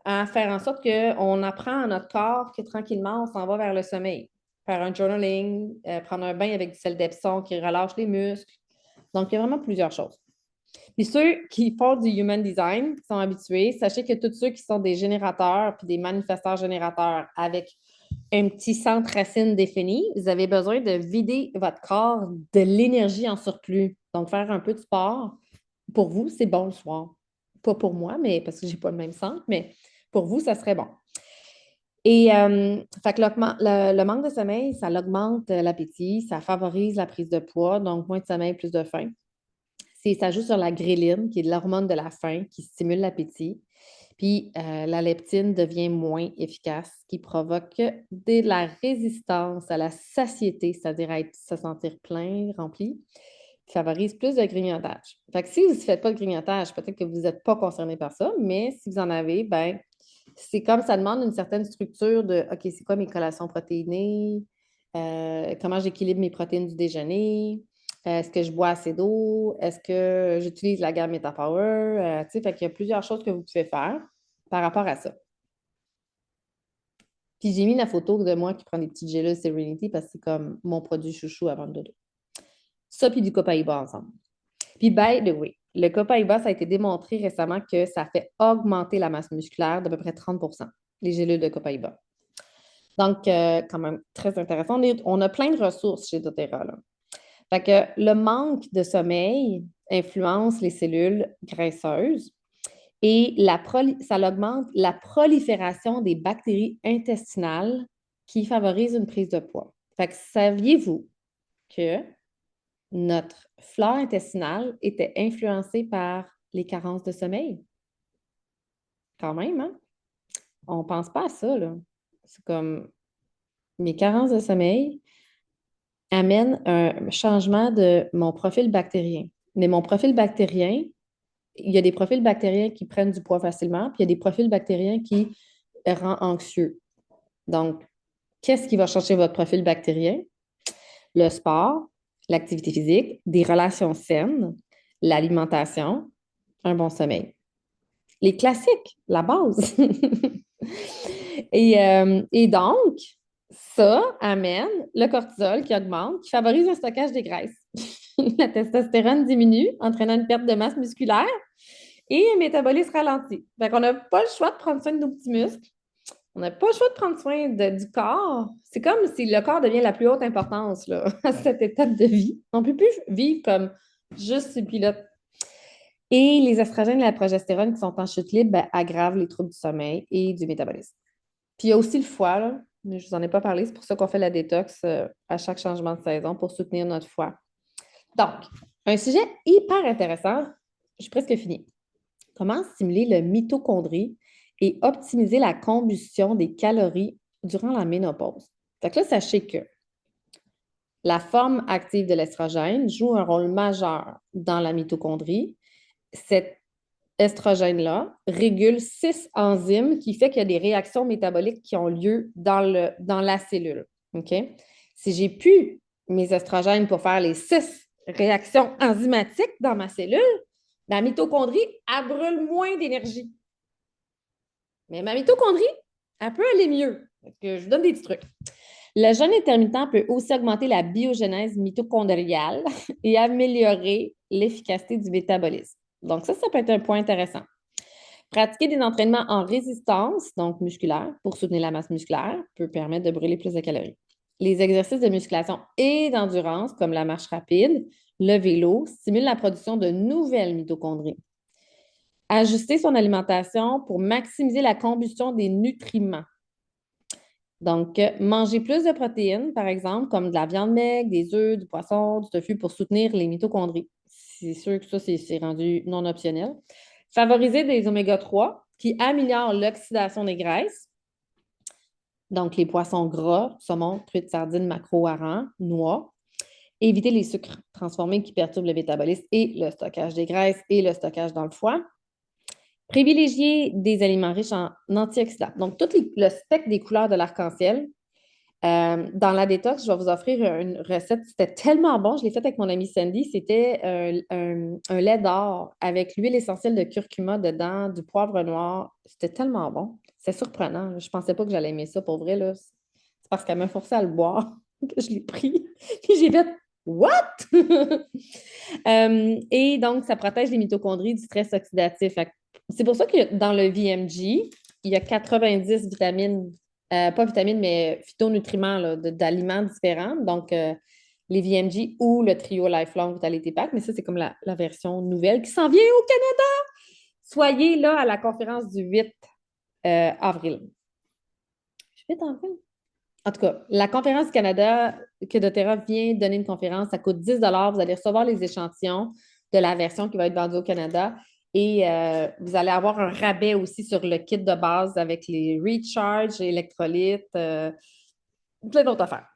à faire en sorte qu'on apprend à notre corps que tranquillement, on s'en va vers le sommeil. Faire un journaling, prendre un bain avec du sel d'Epsom qui relâche les muscles. Donc, il y a vraiment plusieurs choses. Puis ceux qui font du human design, qui sont habitués, sachez que tous ceux qui sont des générateurs puis des manifesteurs générateurs avec un petit centre racine défini, vous avez besoin de vider votre corps de l'énergie en surplus. Donc, faire un peu de sport, pour vous, c'est bon le soir. Pas pour moi, mais parce que je n'ai pas le même centre, mais pour vous, ça serait bon. Et fait que le manque de sommeil, ça augmente l'appétit, ça favorise la prise de poids, donc moins de sommeil, plus de faim. Ça joue sur la gréline, qui est l'hormone de la faim, qui stimule l'appétit. Puis la leptine devient moins efficace, ce qui provoque de la résistance à la satiété, c'est-à-dire à se sentir plein, rempli, qui favorise plus de grignotage. Fait que si vous ne faites pas de grignotage, peut-être que vous n'êtes pas concerné par ça, mais si vous en avez, ben c'est comme ça demande une certaine structure de OK, c'est quoi mes collations protéinées? Comment j'équilibre mes protéines du déjeuner? Est-ce que je bois assez d'eau? Est-ce que j'utilise la gamme MetaPower? Tu sais, fait qu'il y a plusieurs choses que vous pouvez faire par rapport à ça. Puis j'ai mis la photo de moi qui prend des petites gélules Serenity parce que c'est comme mon produit chouchou avant le dodo. Ça, puis du Copaiba ensemble. Puis, by the way, le Copaiba, ça a été démontré récemment que ça fait augmenter la masse musculaire d'à peu près 30 les gélules de Copaiba. Donc, quand même, très intéressant. On a plein de ressources chez doTERRA, là. Fait que le manque de sommeil, influence les cellules graisseuses et ça augmente la prolifération des bactéries intestinales qui favorisent une prise de poids. Fait que saviez-vous que notre flore intestinale était influencée par les carences de sommeil? Quand même, hein? On ne pense pas à ça, là. C'est comme mes carences de sommeil amènent un changement de mon profil bactérien. Mais mon profil bactérien, il y a des profils bactériens qui prennent du poids facilement, puis il y a des profils bactériens qui rendent anxieux. Donc, qu'est-ce qui va changer votre profil bactérien? Le sport, l'activité physique, des relations saines, l'alimentation, un bon sommeil. Les classiques, la base. Et donc, ça amène le cortisol qui augmente, qui favorise le stockage des graisses. La testostérone diminue, entraînant une perte de masse musculaire et un métabolisme ralenti. Fait qu'on n'a pas le choix de prendre soin de nos petits muscles. On n'a pas le choix de prendre soin du corps. C'est comme si le corps devient la plus haute importance là, à cette étape de vie. On ne peut plus vivre comme juste ce pilote. Et les estrogènes et la progestérone qui sont en chute libre aggravent les troubles du sommeil et du métabolisme. Puis il y a aussi le foie, là, mais je ne vous en ai pas parlé. C'est pour ça qu'on fait la détox à chaque changement de saison pour soutenir notre foie. Donc, un sujet hyper intéressant. Je suis presque finie. Comment stimuler le mitochondrie et optimiser la combustion des calories durant la ménopause? Fait que là, sachez que la forme active de l'estrogène joue un rôle majeur dans la mitochondrie. Cet estrogène-là régule 6 enzymes qui fait qu'il y a des réactions métaboliques qui ont lieu dans la cellule. OK? Si j'ai plus mes estrogènes pour faire les 6 réactions enzymatiques dans ma cellule, la mitochondrie, elle brûle moins d'énergie. Mais ma mitochondrie, elle peut aller mieux. Je vous donne des petits trucs. Le jeûne intermittent peut aussi augmenter la biogénèse mitochondriale et améliorer l'efficacité du métabolisme. Donc, ça peut être un point intéressant. Pratiquer des entraînements en résistance, donc musculaire, pour soutenir la masse musculaire, peut permettre de brûler plus de calories. Les exercices de musculation et d'endurance, comme la marche rapide, le vélo, stimulent la production de nouvelles mitochondries. Ajuster son alimentation pour maximiser la combustion des nutriments. Donc, manger plus de protéines, par exemple, comme de la viande maigre, des œufs, du poisson, du tofu pour soutenir les mitochondries. C'est sûr que ça, c'est rendu non optionnel. Favoriser des oméga-3 qui améliorent l'oxydation des graisses. Donc, les poissons gras, saumon, truites, sardines, maquereaux, harengs, noix. Éviter les sucres transformés qui perturbent le métabolisme et le stockage des graisses et le stockage dans le foie. Privilégier des aliments riches en antioxydants. Donc, tout le spectre des couleurs de l'arc-en-ciel. Dans la détox, je vais vous offrir une recette. C'était tellement bon. Je l'ai faite avec mon amie Sandy. C'était un lait d'or avec l'huile essentielle de curcuma dedans, du poivre noir. C'était tellement bon. C'est surprenant. Je ne pensais pas que j'allais aimer ça pour vrai, là. C'est parce qu'elle m'a forcé à le boire que je l'ai pris. Puis j'ai fait What? Et donc, ça protège les mitochondries du stress oxydatif. C'est pour ça que dans le VMG, il y a 90 vitamines, pas vitamines, mais phytonutriments là, d'aliments différents. Donc, les VMG ou le trio Lifelong Vitality Pack, mais ça, c'est comme la version nouvelle qui s'en vient au Canada. Soyez là à la conférence du 8 avril. Je vais t'en faire. En tout cas, la conférence du Canada que doTERRA vient donner une conférence, ça coûte 10 dollars. Vous allez recevoir les échantillons de la version qui va être vendue au Canada et vous allez avoir un rabais aussi sur le kit de base avec les recharge, électrolytes, plein d'autres affaires.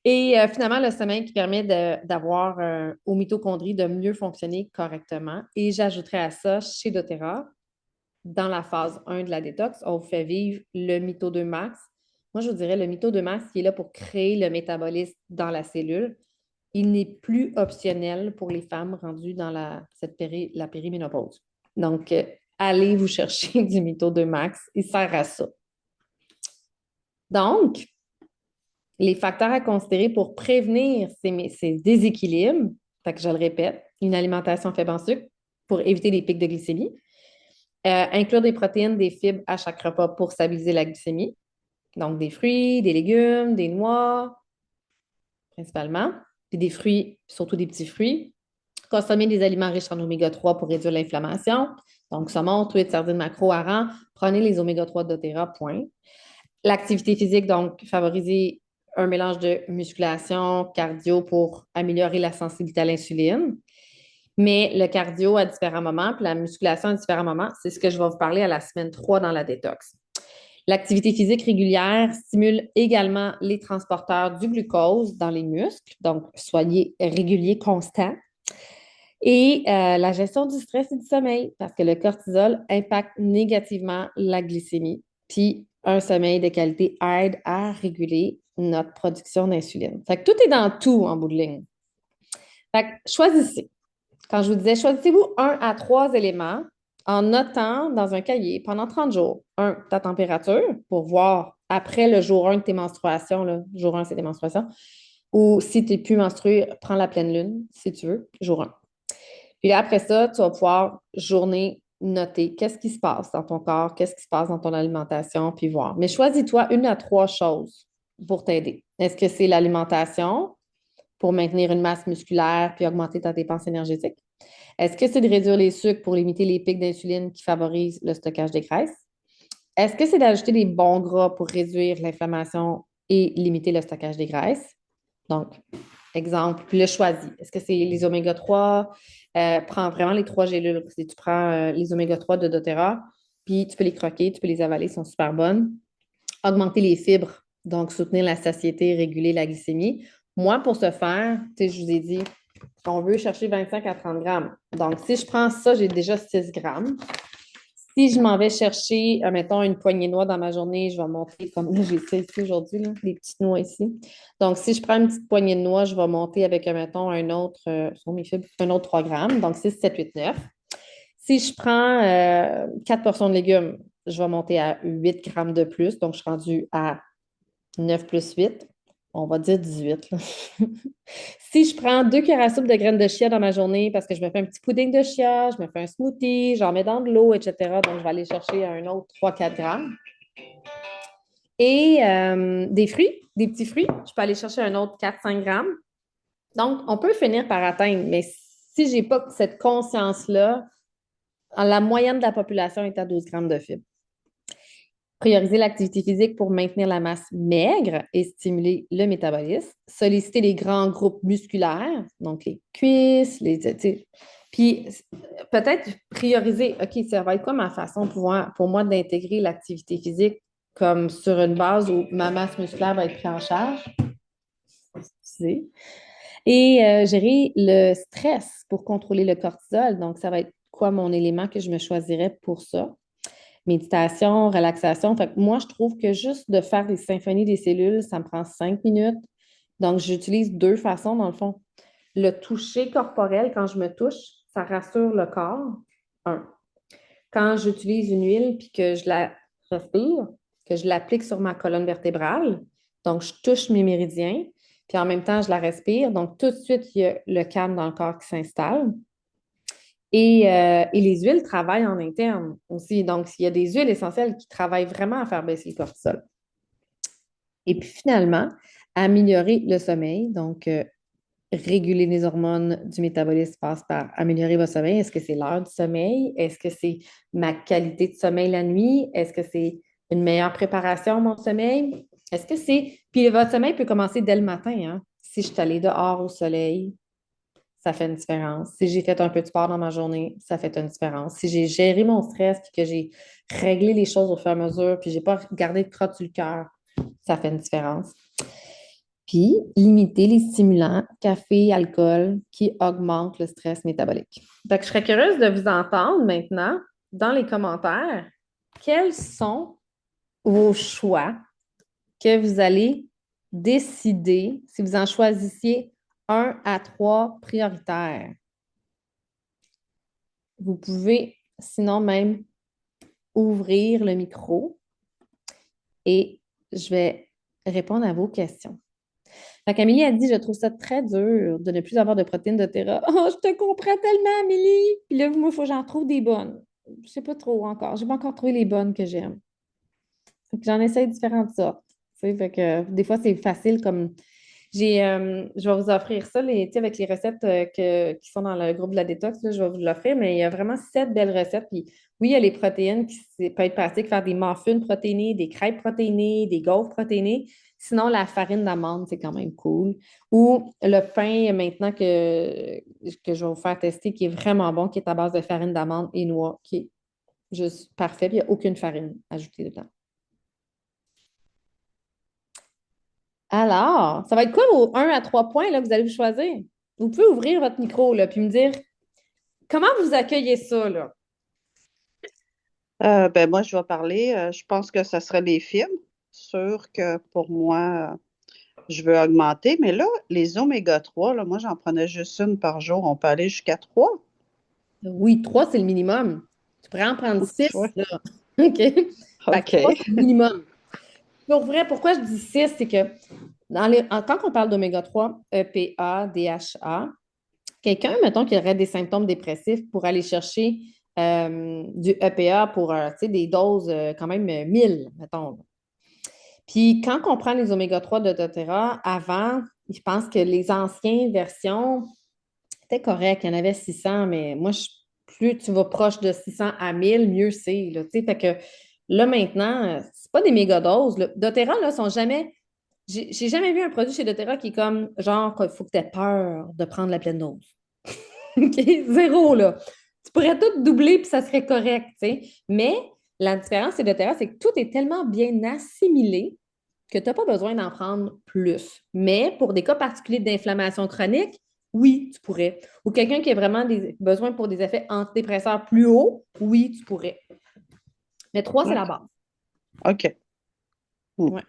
Et finalement, le sommeil qui permet d'avoir aux mitochondries de mieux fonctionner correctement. Et j'ajouterai à ça, chez doTERRA, dans la phase 1 de la détox, on vous fait vivre le Mito 2 Max. Moi, je vous dirais le Mito 2 Max qui est là pour créer le métabolisme dans la cellule. Il n'est plus optionnel pour les femmes rendues dans la périménopause. Donc, allez vous chercher du Mito 2 Max. Il sert à ça. Donc, les facteurs à considérer pour prévenir ces déséquilibres, fait que je le répète, une alimentation faible en sucre pour éviter les pics de glycémie, inclure des protéines, des fibres à chaque repas pour stabiliser la glycémie. Donc, des fruits, des légumes, des noix, principalement. Puis des fruits, surtout des petits fruits. Consommer des aliments riches en oméga 3 pour réduire l'inflammation. Donc, saumon, truite, sardines, maquereaux, harengs. Prenez les oméga 3 doTERRA, point. L'activité physique, donc, favoriser un mélange de musculation, cardio pour améliorer la sensibilité à l'insuline. Mais le cardio à différents moments, puis la musculation à différents moments, c'est ce que je vais vous parler à la semaine 3 dans la détox. L'activité physique régulière stimule également les transporteurs du glucose dans les muscles, donc soyez réguliers, constants. Et la gestion du stress et du sommeil, parce que le cortisol impacte négativement la glycémie. Puis un sommeil de qualité aide à réguler notre production d'insuline. Fait que tout est dans tout en bout de ligne. Fait que choisissez. Quand je vous disais, choisissez-vous 1 à 3 éléments en notant dans un cahier pendant 30 jours. Ta température pour voir après le jour 1 de tes menstruations, là, jour 1, c'est tes menstruations. Ou si tu n'es plus menstrué, prends la pleine lune, si tu veux, jour 1. Puis après ça, tu vas pouvoir, journée, noter qu'est-ce qui se passe dans ton corps, qu'est-ce qui se passe dans ton alimentation, puis voir. Mais choisis-toi 1 à 3 choses pour t'aider. Est-ce que c'est l'alimentation pour maintenir une masse musculaire puis augmenter ta dépense énergétique? Est-ce que c'est de réduire les sucres pour limiter les pics d'insuline qui favorisent le stockage des graisses? Est-ce que c'est d'ajouter des bons gras pour réduire l'inflammation et limiter le stockage des graisses? Donc, exemple, puis le choisis. Est-ce que c'est les oméga 3? Prends vraiment les 3 gélules. Si tu prends les oméga 3 de doTERRA, puis tu peux les croquer, tu peux les avaler, elles sont super bonnes. Augmenter les fibres, donc soutenir la satiété, réguler la glycémie. Moi, pour ce faire, tu sais, je vous ai dit, on veut chercher 25 à 30 grammes. Donc, si je prends ça, j'ai déjà 6 grammes. Si je m'en vais chercher, mettons, une poignée de noix dans ma journée, je vais monter, comme là, j'ai ça ici aujourd'hui, là, les petites noix ici. Donc, si je prends une petite poignée de noix, je vais monter avec, mettons, un autre, sur mes fibres, un autre 3 grammes. Donc, 6, 7, 8, 9. Si je prends 4 portions de légumes, je vais monter à 8 grammes de plus. Donc, je suis rendue à 9 plus 8. On va dire 18. Là. Si je prends 2 cuillères à soupe de graines de chia dans ma journée parce que je me fais un petit pudding de chia, je me fais un smoothie, j'en mets dans de l'eau, etc. Donc, je vais aller chercher un autre 3-4 grammes. Et des fruits, des petits fruits, je peux aller chercher un autre 4-5 grammes. Donc, on peut finir par atteindre, mais si je n'ai pas cette conscience-là, la moyenne de la population est à 12 grammes de fibres. Prioriser l'activité physique pour maintenir la masse maigre et stimuler le métabolisme. Solliciter les grands groupes musculaires, donc les cuisses, puis peut-être prioriser, OK, ça va être quoi ma façon pour moi d'intégrer l'activité physique comme sur une base où ma masse musculaire va être prise en charge. Et gérer le stress pour contrôler le cortisol. Donc, ça va être quoi mon élément que je me choisirais pour ça? Méditation, relaxation. Fait que moi, je trouve que juste de faire des symphonies des cellules, ça me prend 5 minutes. Donc, j'utilise 2 façons, dans le fond. Le toucher corporel, quand je me touche, ça rassure le corps. Quand j'utilise une huile puis que je la respire, que je l'applique sur ma colonne vertébrale, donc je touche mes méridiens, puis en même temps, je la respire. Donc, tout de suite, il y a le calme dans le corps qui s'installe. Et les huiles travaillent en interne aussi. Donc, il y a des huiles essentielles qui travaillent vraiment à faire baisser le cortisol. Et puis finalement, améliorer le sommeil. Donc, réguler les hormones du métabolisme passe par améliorer votre sommeil. Est-ce que c'est l'heure du sommeil? Est-ce que c'est ma qualité de sommeil la nuit? Est-ce que c'est une meilleure préparation à mon sommeil? Est-ce que c'est... Puis votre sommeil peut commencer dès le matin, hein? Si je suis allée dehors au soleil, ça fait une différence. Si j'ai fait un peu de sport dans ma journée, ça fait une différence. Si j'ai géré mon stress puis que j'ai réglé les choses au fur et à mesure puis j'ai pas gardé de crotte sur le cœur, ça fait une différence. Puis, limiter les stimulants, café, alcool, qui augmentent le stress métabolique. Donc, je serais curieuse de vous entendre maintenant dans les commentaires. Quels sont vos choix que vous allez décider si vous en choisissiez 1 à 3 prioritaires? Vous pouvez sinon même ouvrir le micro et je vais répondre à vos questions. Donc, Amélie a dit, je trouve ça très dur de ne plus avoir de protéines de terra. Oh, je te comprends tellement, Amélie. Puis là, moi, il faut que j'en trouve des bonnes. Je sais pas trop encore. J'ai pas encore trouvé les bonnes que j'aime. Fait que j'en essaie différentes sortes. Tu sais, fait que des fois, c'est facile comme Je vais vous offrir ça, tu sais, avec les recettes qui sont dans le groupe de la détox, là, je vais vous l'offrir, mais il y a vraiment 7 belles recettes. Puis oui, il y a les protéines qui peut être pratique, faire des muffins protéinés, des crêpes protéinées, des gaufres protéinées. Sinon, la farine d'amande, c'est quand même cool. Ou le pain, maintenant que je vais vous faire tester, qui est vraiment bon, qui est à base de farine d'amande et noix, qui est juste parfait. Puis il n'y a aucune farine ajoutée dedans. Alors, ça va être quoi vos 1 à 3 points là, que vous allez vous choisir? Vous pouvez ouvrir votre micro là, puis me dire comment vous accueillez ça, là? Ben moi, je vais parler. Je pense que ce serait les films. Sûr que pour moi, je veux augmenter. Mais là, les oméga 3 là, moi, j'en prenais juste une par jour. On peut aller jusqu'à 3. Oui, 3, c'est le minimum. Tu pourrais en prendre 6, Ouais. là. OK? Fait que 3, OK. c'est le minimum. Pour vrai, pourquoi je dis 6, c'est que quand on parle d'oméga 3, EPA, DHA, quelqu'un, mettons, qui aurait des symptômes dépressifs pour aller chercher du EPA pour tu sais, des doses quand même 1000, mettons. Puis quand on prend les oméga 3 de doTERRA, avant, je pense que les anciennes versions étaient correctes. Il y en avait 600, mais moi, plus tu vas proche de 600 à 1000, mieux c'est. Là, tu sais. Fait que là, maintenant, c'est pas des méga doses. Là. doTERRA, là, sont jamais. J'ai jamais vu un produit chez doTERRA qui est comme genre, il faut que tu aies peur de prendre la pleine dose. OK? Zéro, là. Tu pourrais tout doubler puis ça serait correct, tu sais. Mais la différence chez doTERRA, c'est que tout est tellement bien assimilé que tu n'as pas besoin d'en prendre plus. Mais pour des cas particuliers d'inflammation chronique, oui, tu pourrais. Ou quelqu'un qui a vraiment des besoins pour des effets antidépresseurs plus hauts, oui, tu pourrais. Mais 3, c'est la OK. base. OK. Hmm. Ouais.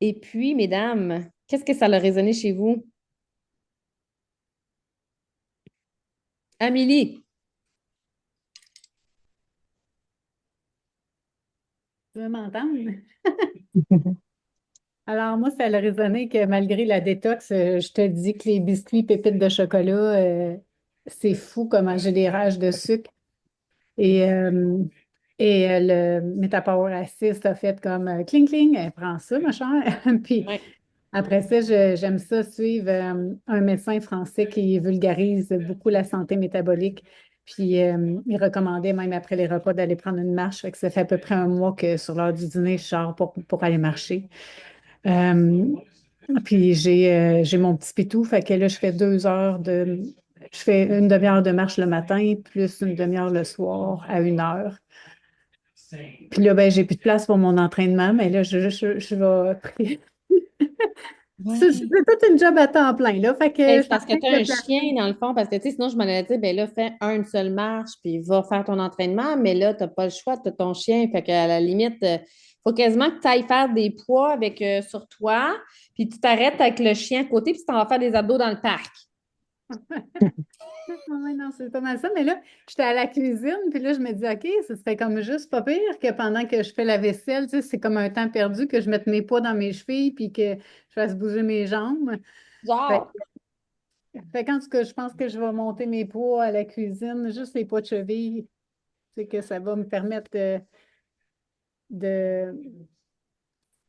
Et puis, mesdames, qu'est-ce que ça a résonné chez vous? Amélie. Tu veux m'entendre? Alors, moi, ça a résonné que malgré la détox, je te dis que les biscuits pépites de chocolat, c'est fou comment j'ai des rages de sucre. Et, euh, le Metapower Assist a fait comme cling cling, elle prend ça, ma chère. Puis Ouais. après ça, j'aime ça suivre un médecin français qui vulgarise beaucoup la santé métabolique. Puis il recommandait même après les repas d'aller prendre une marche. Fait que ça fait à peu près un mois que sur l'heure du dîner, je sors pour aller marcher. Euh, puis j'ai mon petit pitou, fait que là, je fais 2 heures de. Je fais une demi-heure de marche le matin, plus une demi-heure le soir à 1 heure. Puis là, ben, j'ai plus de place pour mon entraînement, mais là, je vais. C'est Ouais. toute une job à temps plein, là. Fait Ben, que je c'est suis en parce que train tu as de un placer. chien, dans le fond, parce que, tu sais, sinon, je m'en allais dire, ben là, fais une seule marche, puis va faire ton entraînement, mais là, tu n'as pas le choix, tu as ton chien, fait qu'à la limite, il faut quasiment que tu ailles faire des poids avec, sur toi, puis tu t'arrêtes avec le chien à côté, puis tu t'en vas faire des abdos dans le parc. Ouais, non, c'est pas mal ça. Mais là, j'étais à la cuisine, puis là, je me dis, OK, ce serait comme juste pas pire que pendant que je fais la vaisselle, tu sais, c'est comme un temps perdu que je mette mes poids dans mes chevilles, puis que je fasse bouger mes jambes. Fait, Genre. en tout cas, je pense que je vais monter mes poids à la cuisine, juste les poids de cheville, c'est que ça va me permettre de-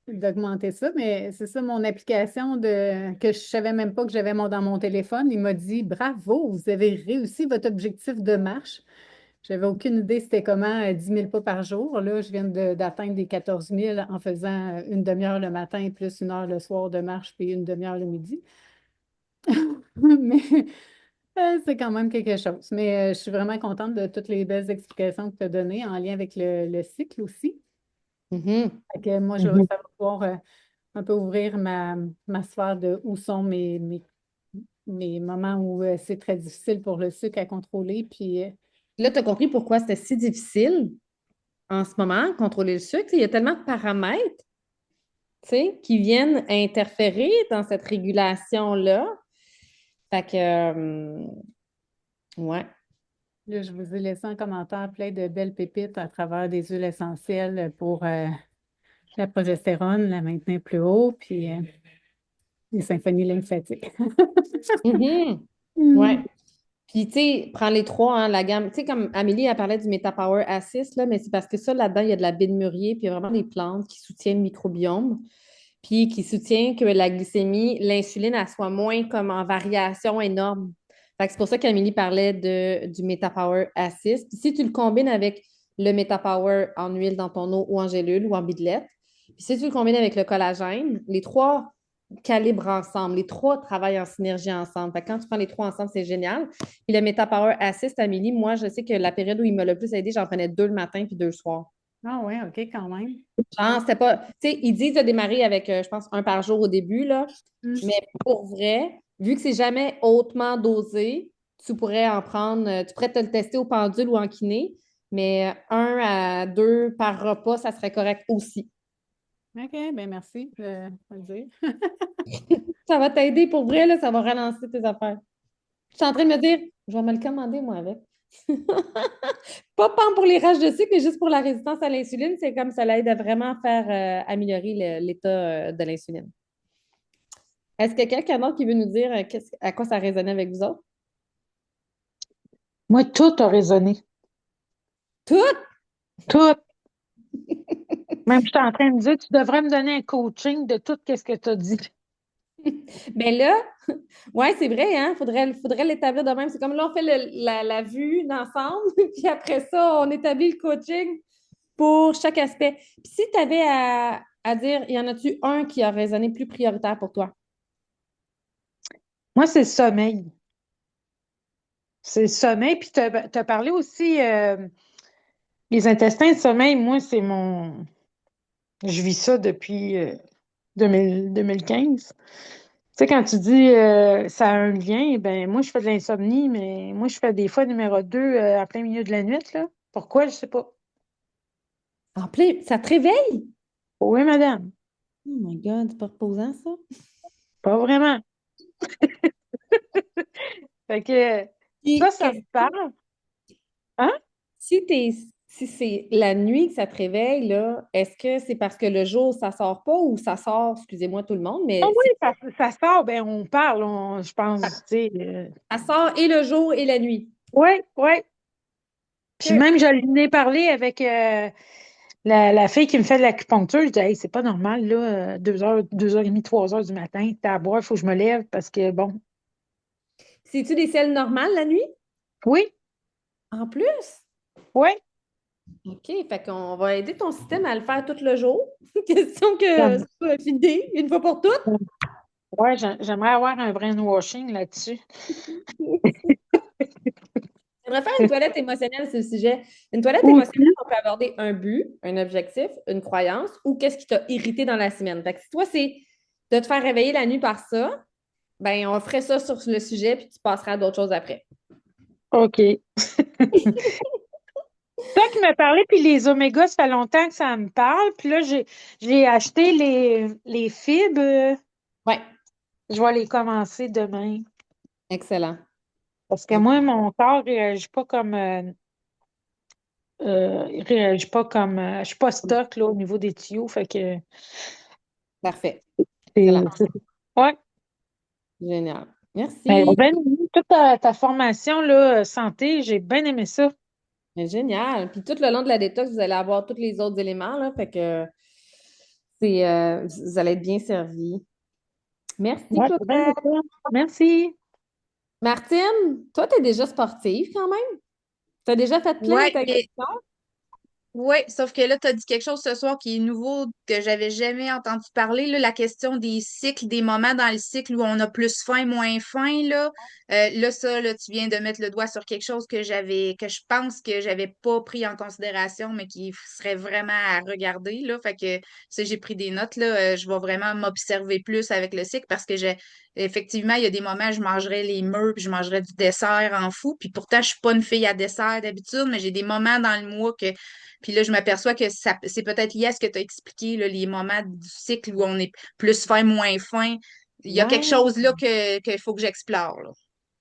d'augmenter ça. Mais c'est ça, mon application que je savais même pas que j'avais dans mon téléphone, il m'a dit, bravo, vous avez réussi votre objectif de marche. J'avais aucune idée c'était comment 10 000 pas par jour. Là, je viens d'atteindre des 14 000 en faisant une demi-heure le matin, plus 1 heure le soir de marche, puis une demi-heure le midi. Mais c'est quand même quelque chose. Mais je suis vraiment contente de toutes les belles explications que tu as données en lien avec le cycle aussi. Mhm. Fait que moi, ça va pouvoir un peu ouvrir ma sphère de où sont mes moments où c'est très difficile pour le sucre à contrôler. Puis Là, tu as compris pourquoi c'était si difficile en ce moment, contrôler le sucre. Il y a tellement de paramètres, tu sais, qui viennent interférer dans cette régulation-là. Fait que, ouais. là, je vous ai laissé un commentaire plein de belles pépites à travers des huiles essentielles pour la progestérone, la maintenir plus haut, puis les symphonies lymphatiques. Mhm. Ouais. Hmm. Puis, tu sais, prends les trois, hein, la gamme. Tu sais, comme Amélie, elle parlait du MetaPower Assist, là, mais c'est parce que ça, là-dedans, il y a de la baie de mûrier, puis il y a vraiment des plantes qui soutiennent le microbiome. puis qui soutient que la glycémie, l'insuline, elle soit moins comme en variation énorme. Fait que c'est pour ça qu'Amélie parlait du MetaPower A6. Puis si tu le combines avec le MetaPower en huile dans ton eau ou en gélule ou en bidelette, puis si tu le combines avec le collagène, les trois calibrent ensemble. Les trois travaillent en synergie ensemble. Fait que quand tu prends les trois ensemble, c'est génial. Puis le MetaPower Assist, Amélie, moi, je sais que la période où il m'a le plus aidé, j'en prenais 2 le matin puis 2 le soir. Ah ouais, OK, quand même. Genre, c'était pas. Tu sais, ils disent de démarrer avec, je pense, un par jour au début, là. Mm. Mais pour vrai, vu que c'est jamais hautement dosé, tu pourrais en prendre, tu pourrais te le tester au pendule ou en kiné, mais 1 à 2 par repas, ça serait correct aussi. OK, ben merci de me le dire. Ça va t'aider pour vrai, là, ça va relancer tes affaires. Je suis en train de me dire, je vais me le commander, moi, avec. Pas tant pour les rages de sucre, mais juste pour la résistance à l'insuline. C'est comme ça l'aide à vraiment faire améliorer l'état de l'insuline. Est-ce que quelqu'un d'autre qui veut nous dire à quoi ça résonnait avec vous autres? Moi, tout a résonné. Tout! Tout. Même, je suis en train de dire, tu devrais me donner un coaching de tout ce que tu as dit. Ben là, ouais, c'est vrai, hein? Faudrait l'établir de même. C'est comme là, on fait la vue d'ensemble, puis après ça, on établit le coaching pour chaque aspect. Puis si tu avais à dire, y en a-tu un qui a résonné plus prioritaire pour toi? Moi, c'est le sommeil. C'est le sommeil. Puis, tu as parlé aussi, les intestins, le sommeil, moi, c'est mon. Je vis ça depuis 2015. Tu sais, quand tu dis ça a un lien, ben moi, je fais de l'insomnie, mais moi, je fais des fois numéro 2 en plein milieu de la nuit, là. Pourquoi? Je sais pas. En plein, ça te réveille? Oui, madame. Oh my God, c'est pas reposant, ça? Pas vraiment. Fait que Puis, ça me parle. Hein? si si c'est la nuit que ça te réveille, là, est-ce que c'est parce que le jour, ça sort pas ou ça sort, excusez-moi tout le monde, Ah mais oui, ça sort, ben on parle, je pense, tu sais. ça sort et le jour et la nuit? Oui, oui. Puis OK. même, je l'ai parlé avec la fille qui me fait de l'acupuncture. Je dis, hey, c'est pas normal, là, 2h, 2h30, 3h du matin, t'as à boire, il faut que je me lève parce que, bon, C'est-tu des selles normales la nuit? oui, En plus? oui. OK, fait qu'on va aider ton système à le faire tout le jour. Question que J'aime- ça soit fini une fois pour toutes. Ouais, j'aimerais avoir un brainwashing là-dessus. J'aimerais faire une toilette émotionnelle sur le sujet. Une toilette émotionnelle, Aussi, on peut aborder un but, un objectif, une croyance ou qu'est-ce qui t'a irrité dans la semaine. Fait que si toi, c'est de te faire réveiller la nuit par ça, ben on ferait ça sur le sujet puis tu passeras à d'autres choses après. OK. Toi qui m'as parlé, puis les omégas, ça fait longtemps que ça me parle. Puis là, j'ai acheté les fibres. Ouais, Je vais les commencer demain. excellent. Parce que moi, mon corps ne réagit pas comme. Il réagit pas comme. Je suis pas stock là, au niveau des tuyaux. Fait que Parfait. c'est. Excellent. Ouais. Génial. Mais Merci. ben, toute ta formation là, santé, j'ai bien aimé ça. Mais génial. Puis tout le long de la détox, vous allez avoir tous les autres éléments, là. Fait que vous allez être bien servi. Merci, Ouais, j'ai bien aimé Claudette. ça. Merci. Martine, toi, tu es déjà sportive quand même? Tu as déjà fait plein de Ouais, ta mais oui, sauf que là, tu as dit quelque chose ce soir qui est nouveau, que j'avais jamais entendu parler, là, la question des cycles, des moments dans le cycle où on a plus faim, moins faim, là. Là, ça, là, tu viens de mettre le doigt sur quelque chose que je pense que j'avais pas pris en considération, mais qui serait vraiment à regarder, là. Fait que, ça, j'ai pris des notes, là. Je vais vraiment m'observer plus avec le cycle parce que effectivement, il y a des moments où je mangerais les mûres puis je mangerais du dessert en fou. Puis pourtant, je suis pas une fille à dessert d'habitude, mais j'ai des moments dans le mois que puis là, je m'aperçois que c'est peut-être lié à ce que tu as expliqué, là, les moments du cycle où on est plus fin, moins fin. Il y a quelque Ouais, chose là qu'il faut que j'explore, là.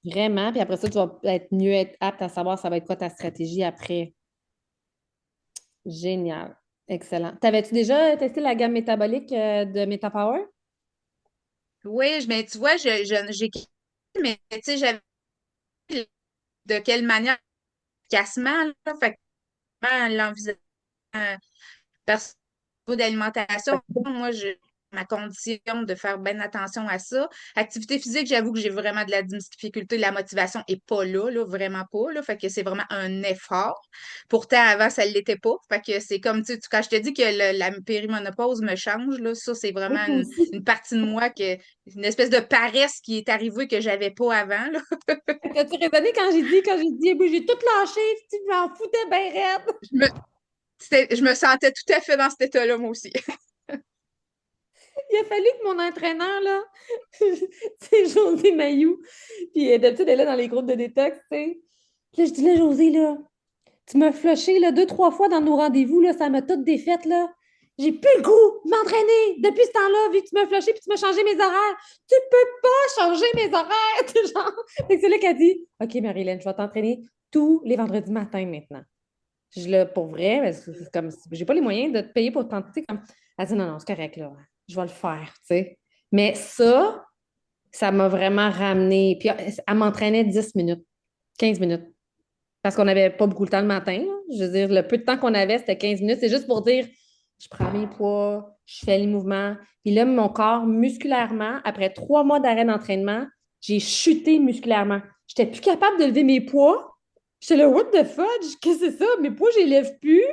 vraiment. Puis après ça, tu vas être apte à savoir ça va être quoi ta stratégie après. Génial. Excellent. T'avais-tu déjà testé la gamme métabolique de MetaPower? Oui, mais tu vois, j'ai mais tu sais, j'avais de quelle manière efficacement, là, fait que l'envisage parce qu'au niveau d'alimentation, moi, ma condition de faire bien attention à ça. Activité physique, j'avoue que j'ai vraiment de la difficulté. La motivation n'est pas là, vraiment pas. Là, fait que c'est vraiment un effort. Pourtant, avant, ça ne l'était pas. Fait que c'est comme, tu sais, quand je te dis que la périménopause me change, là, ça, c'est Oui, vraiment toi aussi. une partie de moi, une espèce de paresse qui est arrivée que j'avais pas avant, là. As-tu raisonné quand j'ai dit, eh ben, j'ai tout lâché, tu m'en foutais bien raide. Je me, je me sentais tout à fait dans cet état-là, moi aussi. Il a fallu que mon entraîneur, là, c'est José Mayou, puis d'habitude, elle est là dans les groupes de détox, tu sais. Puis là, je dis, là, José, là, tu m'as flushé, là, 2, 3 fois dans nos rendez-vous, là, ça m'a tout défaite, là. J'ai plus le goût de m'entraîner depuis ce temps-là, vu que tu m'as flushé puis tu m'as changé mes horaires. Tu peux pas changer mes horaires, tu sais, genre. Fait que c'est là qu'elle dit, OK, Marilyn, je vais t'entraîner tous les vendredis matin maintenant. Je le pour vrai, parce que c'est comme j'ai pas les moyens de te payer pour tenter comme. Elle dit non, non, c'est correct, là. Je vais le faire, tu sais. Mais ça m'a vraiment ramené. Puis elle m'entraînait 10 minutes, 15 minutes. Parce qu'on n'avait pas beaucoup de temps le matin, là. Je veux dire, le peu de temps qu'on avait, c'était 15 minutes. C'est juste pour dire je prends mes poids, je fais les mouvements. Puis là, mon corps, musculairement, après 3 mois d'arrêt d'entraînement, j'ai chuté musculairement. J'étais plus capable de lever mes poids. J'étais là, what the fudge? Qu'est-ce que c'est ça? Mes poids, je les lève plus.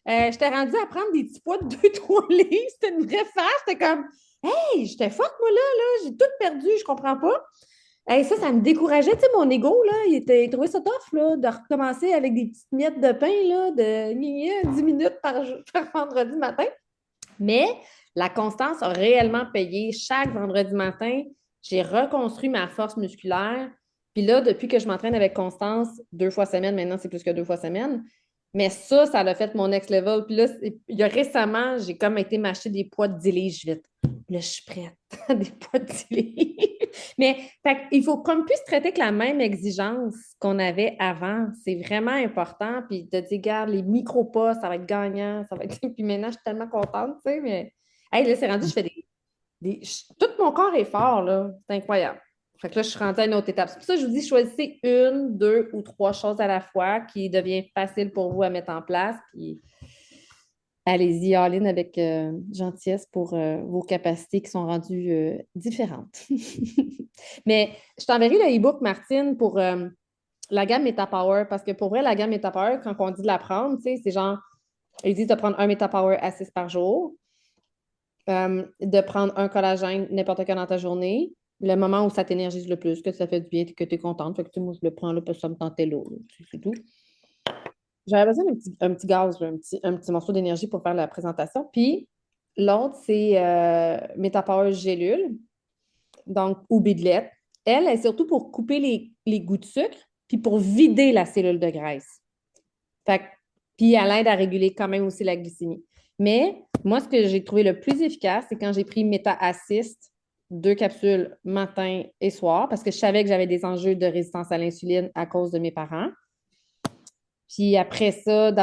J'étais rendue à prendre des petits poids de 2, 3 livres. C'était une vraie farce. J'étais comme, hey, j'étais forte, moi, là. J'ai tout perdu. Je comprends pas. Hey, ça me décourageait. Tu sais, mon ego, là, il trouvait ça tough, là, de recommencer avec des petites miettes de pain, là, de 10 minutes par vendredi matin. Mais la constance a réellement payé. Chaque vendredi matin, j'ai reconstruit ma force musculaire. Puis là, depuis que je m'entraîne avec constance 2 fois semaine, maintenant c'est plus que 2 fois semaine. Mais ça l'a fait mon next level. Puis là, il y a récemment, j'ai comme été m'acheter des poids de 10 livres vite. Là, je suis prête. Des poids de 10 livres. Mais il faut comme plus traiter que la même exigence qu'on avait avant. C'est vraiment important. Puis de dire, regarde, les micro-pas, ça va être gagnant. Ça va être. Puis maintenant, je suis tellement contente, tu sais, mais hey, là, c'est rendu, je fais tout mon corps est fort, là. C'est incroyable. Fait que là, je suis rendue à une autre étape. C'est pour ça que je vous dis, choisissez 1, 2 ou 3 choses à la fois qui devient facile pour vous à mettre en place. Puis allez-y, all-in avec gentillesse pour vos capacités qui sont rendues différentes. Mais je t'enverrai le e-book, Martine, pour la gamme MetaPower, parce que pour vrai, la gamme MetaPower, quand on dit de la prendre, tu sais, c'est genre, ils disent de prendre un MetaPower à 6 par jour, de prendre un collagène n'importe quand dans ta journée, le moment où ça t'énergise le plus, que ça fait du bien, que tu es contente. Fait que tu sais, moi, je le prends là parce que ça me tentait là. C'est tout. J'avais besoin d'un petit gaz, là, un petit morceau d'énergie pour faire la présentation. Puis l'autre, c'est MetaPower Gélule, donc, ou Bidlette. Elle est surtout pour couper les goûts de sucre, puis pour vider la cellule de graisse. Fait puis elle aide à réguler quand même aussi la glycémie. Mais moi, ce que j'ai trouvé le plus efficace, c'est quand j'ai pris Meta Assist, 2 capsules matin et soir, parce que je savais que j'avais des enjeux de résistance à l'insuline à cause de mes parents. Puis après ça,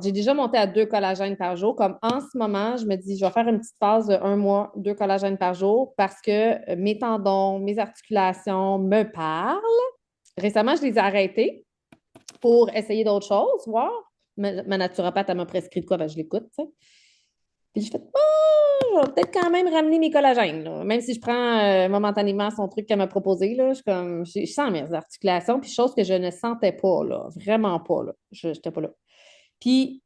j'ai déjà monté à 2 collagènes par jour. Comme en ce moment, je me dis, je vais faire une petite phase de 1 mois, 2 collagènes par jour parce que mes tendons, mes articulations me parlent. Récemment, je les ai arrêtés pour essayer d'autres choses, voir. Ma naturopathe, elle m'a prescrit de quoi? Ben, je l'écoute, tu sais. Puis je fais, je vais peut-être quand même ramener mes collagènes, là. Même si je prends momentanément son truc qu'elle m'a proposé, là, je sens mes articulations, puis chose que je ne sentais pas, là, vraiment pas, là. Je n'étais pas là. Puis,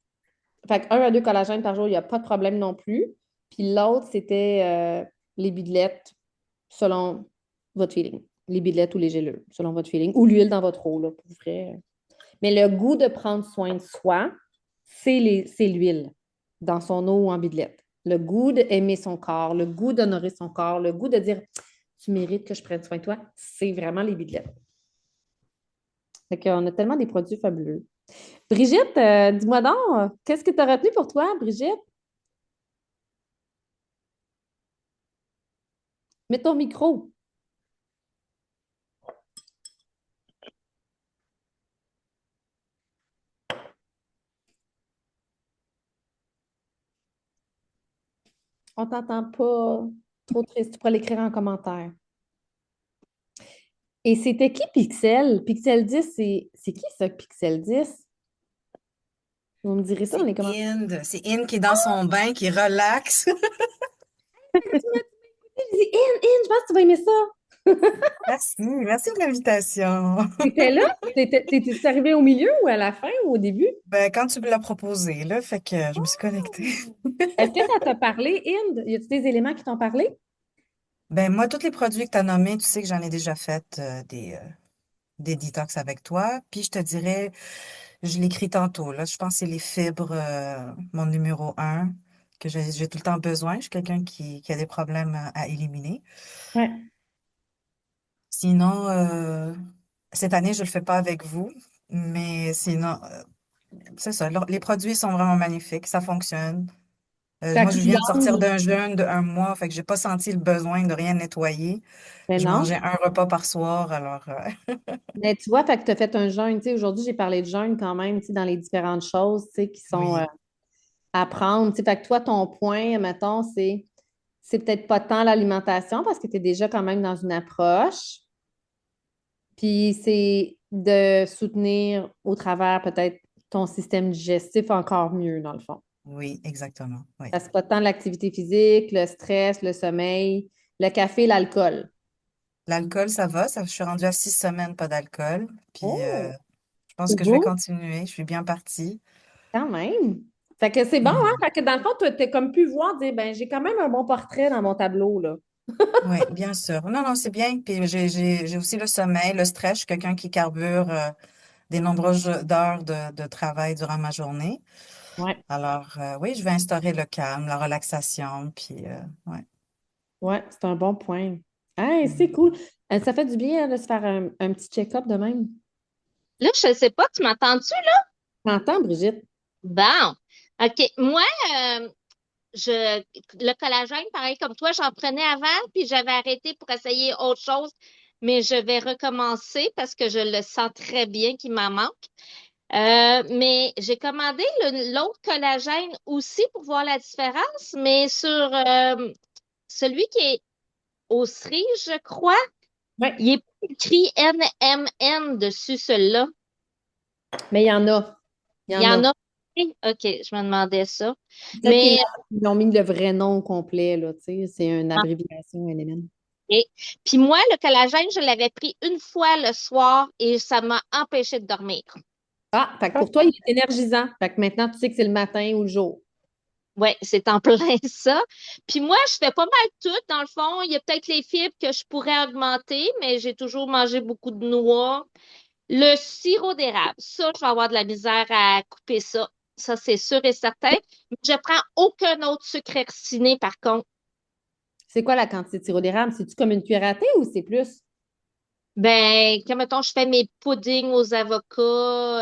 fait 1 à 2 collagènes par jour, il n'y a pas de problème non plus. Puis l'autre, c'était les bidelettes selon votre feeling. Les bidelettes ou les gélules, selon votre feeling. Ou l'huile dans votre eau, là, pour vrai. Mais le goût de prendre soin de soi, c'est l'huile dans son eau ou en bidelette. Le goût d'aimer son corps, le goût d'honorer son corps, le goût de dire tu mérites que je prenne soin de toi, c'est vraiment les bidelettes. Fait qu'on a tellement des produits fabuleux. Brigitte, dis-moi donc, qu'est-ce que tu as retenu pour toi, Brigitte? Mets ton micro. On t'entend pas. Trop triste. Tu pourrais l'écrire en commentaire. Et c'était qui Pixel? Pixel 10, c'est qui ça, Pixel 10? Vous me direz ça dans C'est les commentaires. Inde. C'est Inde qui est dans son bain, qui relaxe. Tu m'as dit tu vas aimer ça. Merci de l'invitation. T'étais là? T'es arrivé au milieu ou à la fin ou au début? Ben, quand tu me l'as proposé, là, fait que je me suis connectée. Est-ce que ça t'a parlé, Inde? Y a-t-il des éléments qui t'ont parlé? Ben, moi, tous les produits que tu as nommés, tu sais que j'en ai déjà fait des detox avec toi. Puis je te dirais, je l'écris tantôt, là. Je pense que c'est les fibres, mon numéro un, que j'ai tout le temps besoin. Je suis quelqu'un qui a des problèmes à éliminer. Ouais. Sinon, cette année, je le fais pas avec vous, mais sinon, c'est ça. Les produits sont vraiment magnifiques, ça fonctionne. Ta Moi, je viens de sortir cliente, d'un jeûne de 1 mois, fait que j'ai pas senti le besoin de rien nettoyer. ben Je non. mangeais un repas par soir, alors Mais tu vois, fait que tu as fait un jeûne. Tu sais, aujourd'hui, j'ai parlé de jeûne quand même, tu sais, dans les différentes choses, tu sais, qui sont oui, à prendre. Tu sais, fait que toi, ton point, mettons, c'est peut-être pas tant l'alimentation parce que tu es déjà quand même dans une approche. Puis c'est de soutenir au travers peut-être ton système digestif encore mieux, dans le fond. oui, exactement. Oui. Ça, c'est pas tant l'activité physique, le stress, le sommeil, le café, l'alcool. L'alcool, ça va. Je suis rendue à 6 semaines pas d'alcool. Puis Oh, je pense c'est que je vais beau, continuer. Je suis bien partie. quand même. Fait que c'est bon, hein? Mhm. Fait que dans le fond, tu as comme pu voir, dire, ben, j'ai quand même un bon portrait dans mon tableau, là. Oui, bien sûr. Non, non, c'est bien. Puis j'ai aussi le sommeil, le stress. Je suis quelqu'un qui carbure des nombreuses heures de travail durant ma journée. Ouais, Alors, oui, je vais instaurer le calme, la relaxation. Puis, ouais. ouais, c'est un bon point. Hey, c'est Mhm. cool. Ça fait du bien hein, de se faire un petit check-up de même. Là, je sais pas, tu m'entends-tu, là? T'entends, Brigitte? Bon. OK. Moi, euh, je, le collagène, pareil comme toi, j'en prenais avant, puis j'avais arrêté pour essayer autre chose, mais je vais recommencer parce que je le sens très bien qu'il m'en manque. Mais j'ai commandé l'autre collagène aussi pour voir la différence, mais sur celui qui est au cerise, je crois, Oui, il est pas écrit NMN dessus, celui-là. mais il y en a. Il y Il y en en a. a. OK, je me demandais ça. Peut-être qu'ils Mais l'ont mis le vrai nom complet, là, tu sais, c'est une abréviation, LMN. OK. Puis moi, le collagène, je l'avais pris une fois le soir et ça m'a empêché de dormir. Ah, fait que pour toi, il est énergisant. Fait que maintenant, tu sais que c'est le matin ou le jour. Ouais, c'est en plein ça. Puis moi, je fais pas mal tout, dans le fond. Il y a peut-être les fibres que je pourrais augmenter, mais j'ai toujours mangé beaucoup de noix. Le sirop d'érable, ça, je vais avoir de la misère à couper ça. Ça, c'est sûr et certain. Mais je prends aucun autre sucre raffiné, par contre. C'est quoi la quantité de sirop d'érable? C'est-tu comme une cuillère à thé ou c'est plus? Ben, comme mettons, je fais mes puddings aux avocats,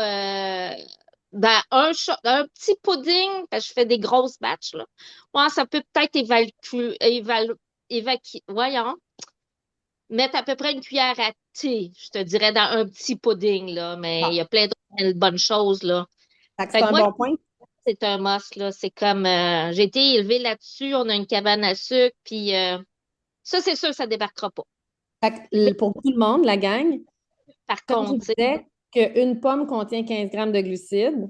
dans un petit pudding, parce que je fais des grosses batches, là. Ouais, ça peut peut-être voyons, mettre à peu près une cuillère à thé, je te dirais, dans un petit pudding, là. Mais il y a Ah, plein d'autres bonnes choses, là. fait que c'est Fait que un moi, bon point. c'est un must, là. C'est comme, j'ai été élevée là-dessus, on a une cabane à sucre, puis ça, c'est sûr, ça débarquera pas. Fait que, pour tout le monde, la gang, Par comme je contre, tu sais, disais, qu'une pomme contient 15 grammes de glucides,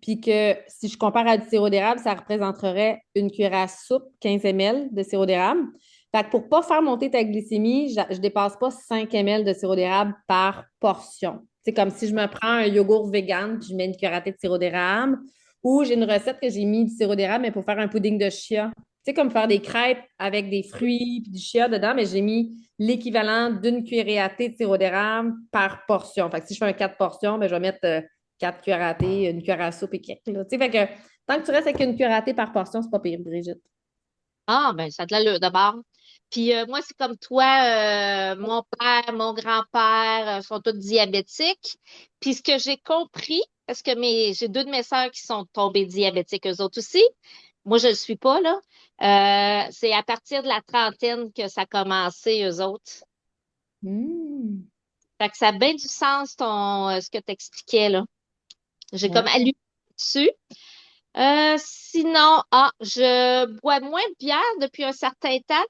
puis que si je compare à du sirop d'érable, ça représenterait une cuillère à soupe, 15 ml de sirop d'érable. Fait que pour ne pas faire monter ta glycémie, je ne dépasse pas 5 ml de sirop d'érable par portion. C'est comme si je me prends un yogourt vegan, puis je mets une cuillère à thé de sirop d'érable, ou j'ai une recette que j'ai mis du sirop d'érable, mais pour faire un pudding de chia. Tu sais, comme faire des crêpes avec des fruits puis du chia dedans, mais j'ai mis l'équivalent d'une cuillerée à thé de sirop d'érable par portion. Fait que si je fais un 4 portions, ben, je vais mettre 4 cuillères à thé, une cuillère à soupe et quelques. Là. Tu sais, fait que tant que tu restes avec une cuillère à thé par portion, c'est pas pire, Brigitte. ah, ben, ça a de l'allure d'abord. Puis moi, c'est comme toi, mon père, mon grand-père sont tous diabétiques. Puis ce que j'ai compris, parce que j'ai deux de mes sœurs qui sont tombées diabétiques, eux autres aussi. Moi, je ne le suis pas, là. C'est à partir de la trentaine que ça a commencé, eux autres. Hmm. Fait que ça a bien du sens, ce que tu expliquais, là. J'ai comme Ouais. allumé dessus. Sinon, je bois moins de bière depuis un certain temps.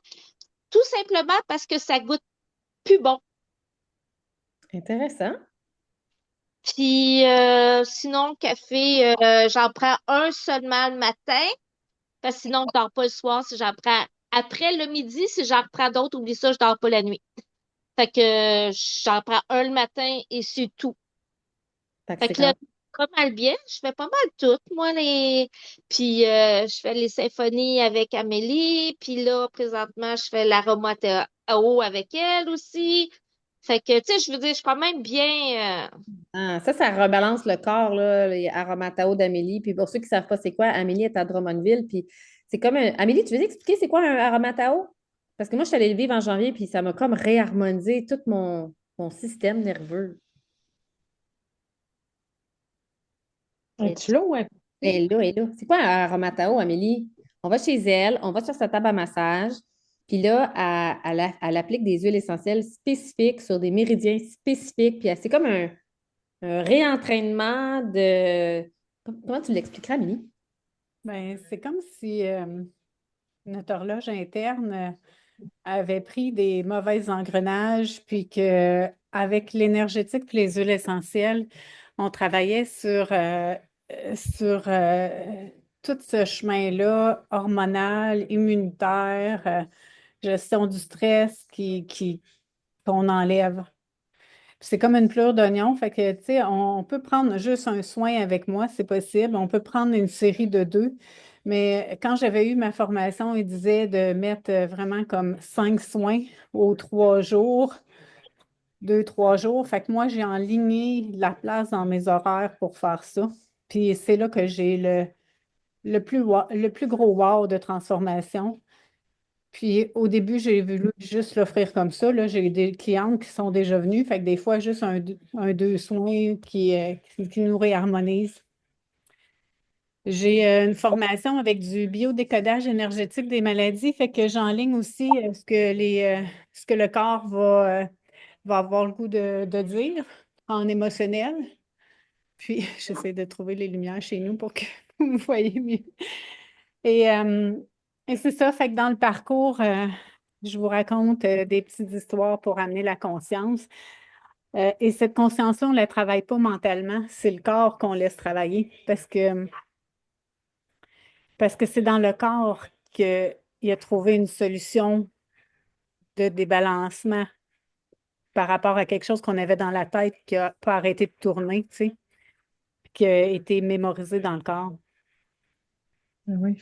Tout simplement parce que ça goûte plus bon. Intéressant. Puis sinon, le café, j'en prends un seulement le matin. Parce que sinon, je dors pas le soir si j'en prends après le midi, si j'en reprends d'autres, oublie ça, je dors pas la nuit. Fait que j'en prends un le matin et c'est tout. Fait que Fait c'est que quand là, pas mal bien. Je fais pas mal tout. Moi, puis je fais les symphonies avec Amélie. Puis là, présentement, je fais l'aromathéo avec elle aussi. Fait que, tu sais, je veux dire, je suis quand même bien. ça rebalance le corps, là, les Aromatao d'Amélie. Puis pour ceux qui ne savent pas c'est quoi, Amélie est à Drummondville. Puis c'est comme un... Amélie, tu veux expliquer c'est quoi un Aromatao? Parce que moi, je suis allée le vivre en janvier, puis ça m'a comme réharmonisé tout mon système nerveux. Elle Es-tu là ou un elle est là, elle est là. C'est quoi un Aromatao, Amélie? On va chez elle, on va sur sa table à massage, puis là, elle applique des huiles essentielles spécifiques sur des méridiens spécifiques. Puis c'est comme un réentraînement de... Comment tu l'expliqueras, Amélie? Ben, c'est comme si notre horloge interne avait pris des mauvais engrenages, puis que avec l'énergétique et les huiles essentielles, on travaillait sur tout ce chemin-là, hormonal, immunitaire, gestion du stress qu'on enlève. C'est comme une pleure d'oignon, fait que, tu sais, on peut prendre juste un soin avec moi, c'est possible. On peut prendre une série de 2. Mais quand j'avais eu ma formation, il disait de mettre vraiment comme 5 soins aux 3 jours, 2, 3 jours. Fait que moi, j'ai enligné la place dans mes horaires pour faire ça. Puis c'est là que j'ai le plus gros wow de transformation. Puis au début, j'ai voulu juste l'offrir comme ça. Là, j'ai des clientes qui sont déjà venues. Fait que des fois, juste un deux soins qui nous réharmonise. J'ai une formation avec du biodécodage énergétique des maladies. Fait que j'enligne aussi ce que le corps va avoir le goût de dire en émotionnel. Puis j'essaie de trouver les lumières chez nous pour que vous voyez mieux. Et, euh, et c'est ça, fait que dans le parcours, je vous raconte des petites histoires pour amener la conscience. Et cette conscience-là, on ne la travaille pas mentalement, c'est le corps qu'on laisse travailler parce que c'est dans le corps qu'il a trouvé une solution de débalancement par rapport à quelque chose qu'on avait dans la tête qui n'a pas arrêté de tourner, tu sais, qui a été mémorisé dans le corps. Oui.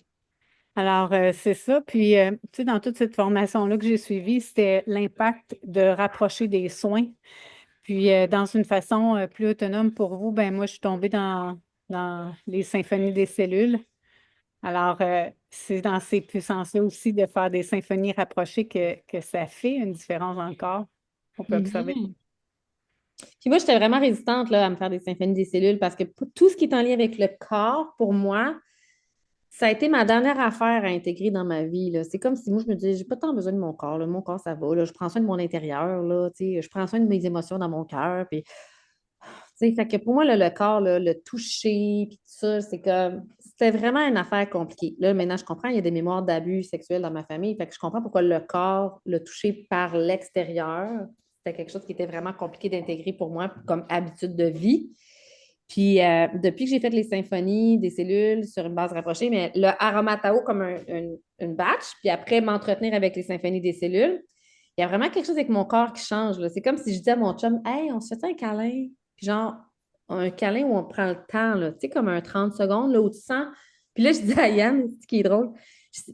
Alors, c'est ça. Puis, tu sais, dans toute cette formation-là que j'ai suivie, c'était l'impact de rapprocher des soins. Puis, dans une façon plus autonome pour vous, ben moi, je suis tombée dans les symphonies des cellules. Alors, c'est dans ces puissances-là aussi de faire des symphonies rapprochées que ça fait une différence dans le corps. On peut observer. Mhm. Puis moi, j'étais vraiment résistante là, à me faire des symphonies des cellules parce que pour tout ce qui est en lien avec le corps, pour moi, ça a été ma dernière affaire à intégrer dans ma vie, là. C'est comme si moi, je me disais, j'ai pas tant besoin de mon corps, là. Mon corps, ça va, là. Je prends soin de mon intérieur, là, tu sais. Je prends soin de mes émotions dans mon cœur. Puis, tu sais, fait que pour moi, là, le corps, là, le toucher, puis tout ça, c'est comme... C'était vraiment une affaire compliquée. Là, maintenant, je comprends, il y a des mémoires d'abus sexuels dans ma famille. Fait que je comprends pourquoi le corps, le toucher par l'extérieur, c'était quelque chose qui était vraiment compliqué d'intégrer pour moi comme habitude de vie. Puis depuis que j'ai fait les symphonies des cellules sur une base rapprochée, mais le aromatao comme une batch, puis après m'entretenir avec les symphonies des cellules, il y a vraiment quelque chose avec mon corps qui change, là. C'est comme si je disais à mon chum, hey, on se fait un câlin? Puis genre, un câlin où on prend le temps, là, tu sais, comme un 30 secondes, là, où tu sens. Puis là, je dis à Yann, ce qui est drôle,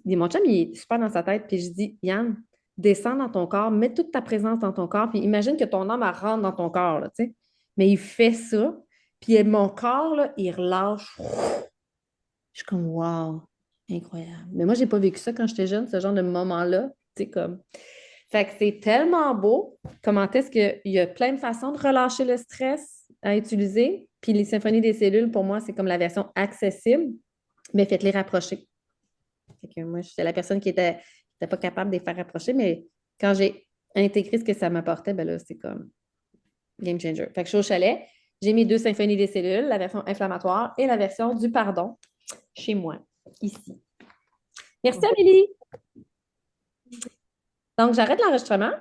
mon chum, il est super dans sa tête, puis je dis, Yann, descends dans ton corps, mets toute ta présence dans ton corps, puis imagine que ton âme, elle rentre dans ton corps, là, tu sais. Mais il fait ça. Puis mon corps, là, il relâche. Je suis comme, wow, incroyable. Mais moi, j'ai pas vécu ça quand j'étais jeune, ce genre de moment-là. Tu sais, comme. Fait que c'est tellement beau. Comment est-ce qu'il y a plein de façons de relâcher le stress à utiliser. Puis les symphonies des cellules, pour moi, c'est comme la version accessible, mais faites-les rapprocher. Fait que moi, j'étais la personne qui était pas capable de les faire rapprocher, mais quand j'ai intégré ce que ça m'apportait, ben là, c'est comme game changer. Fait que je suis au chalet. J'ai mes deux symphonies des cellules, la version inflammatoire et la version du pardon, chez moi, ici. Merci, Amélie. Donc, j'arrête l'enregistrement.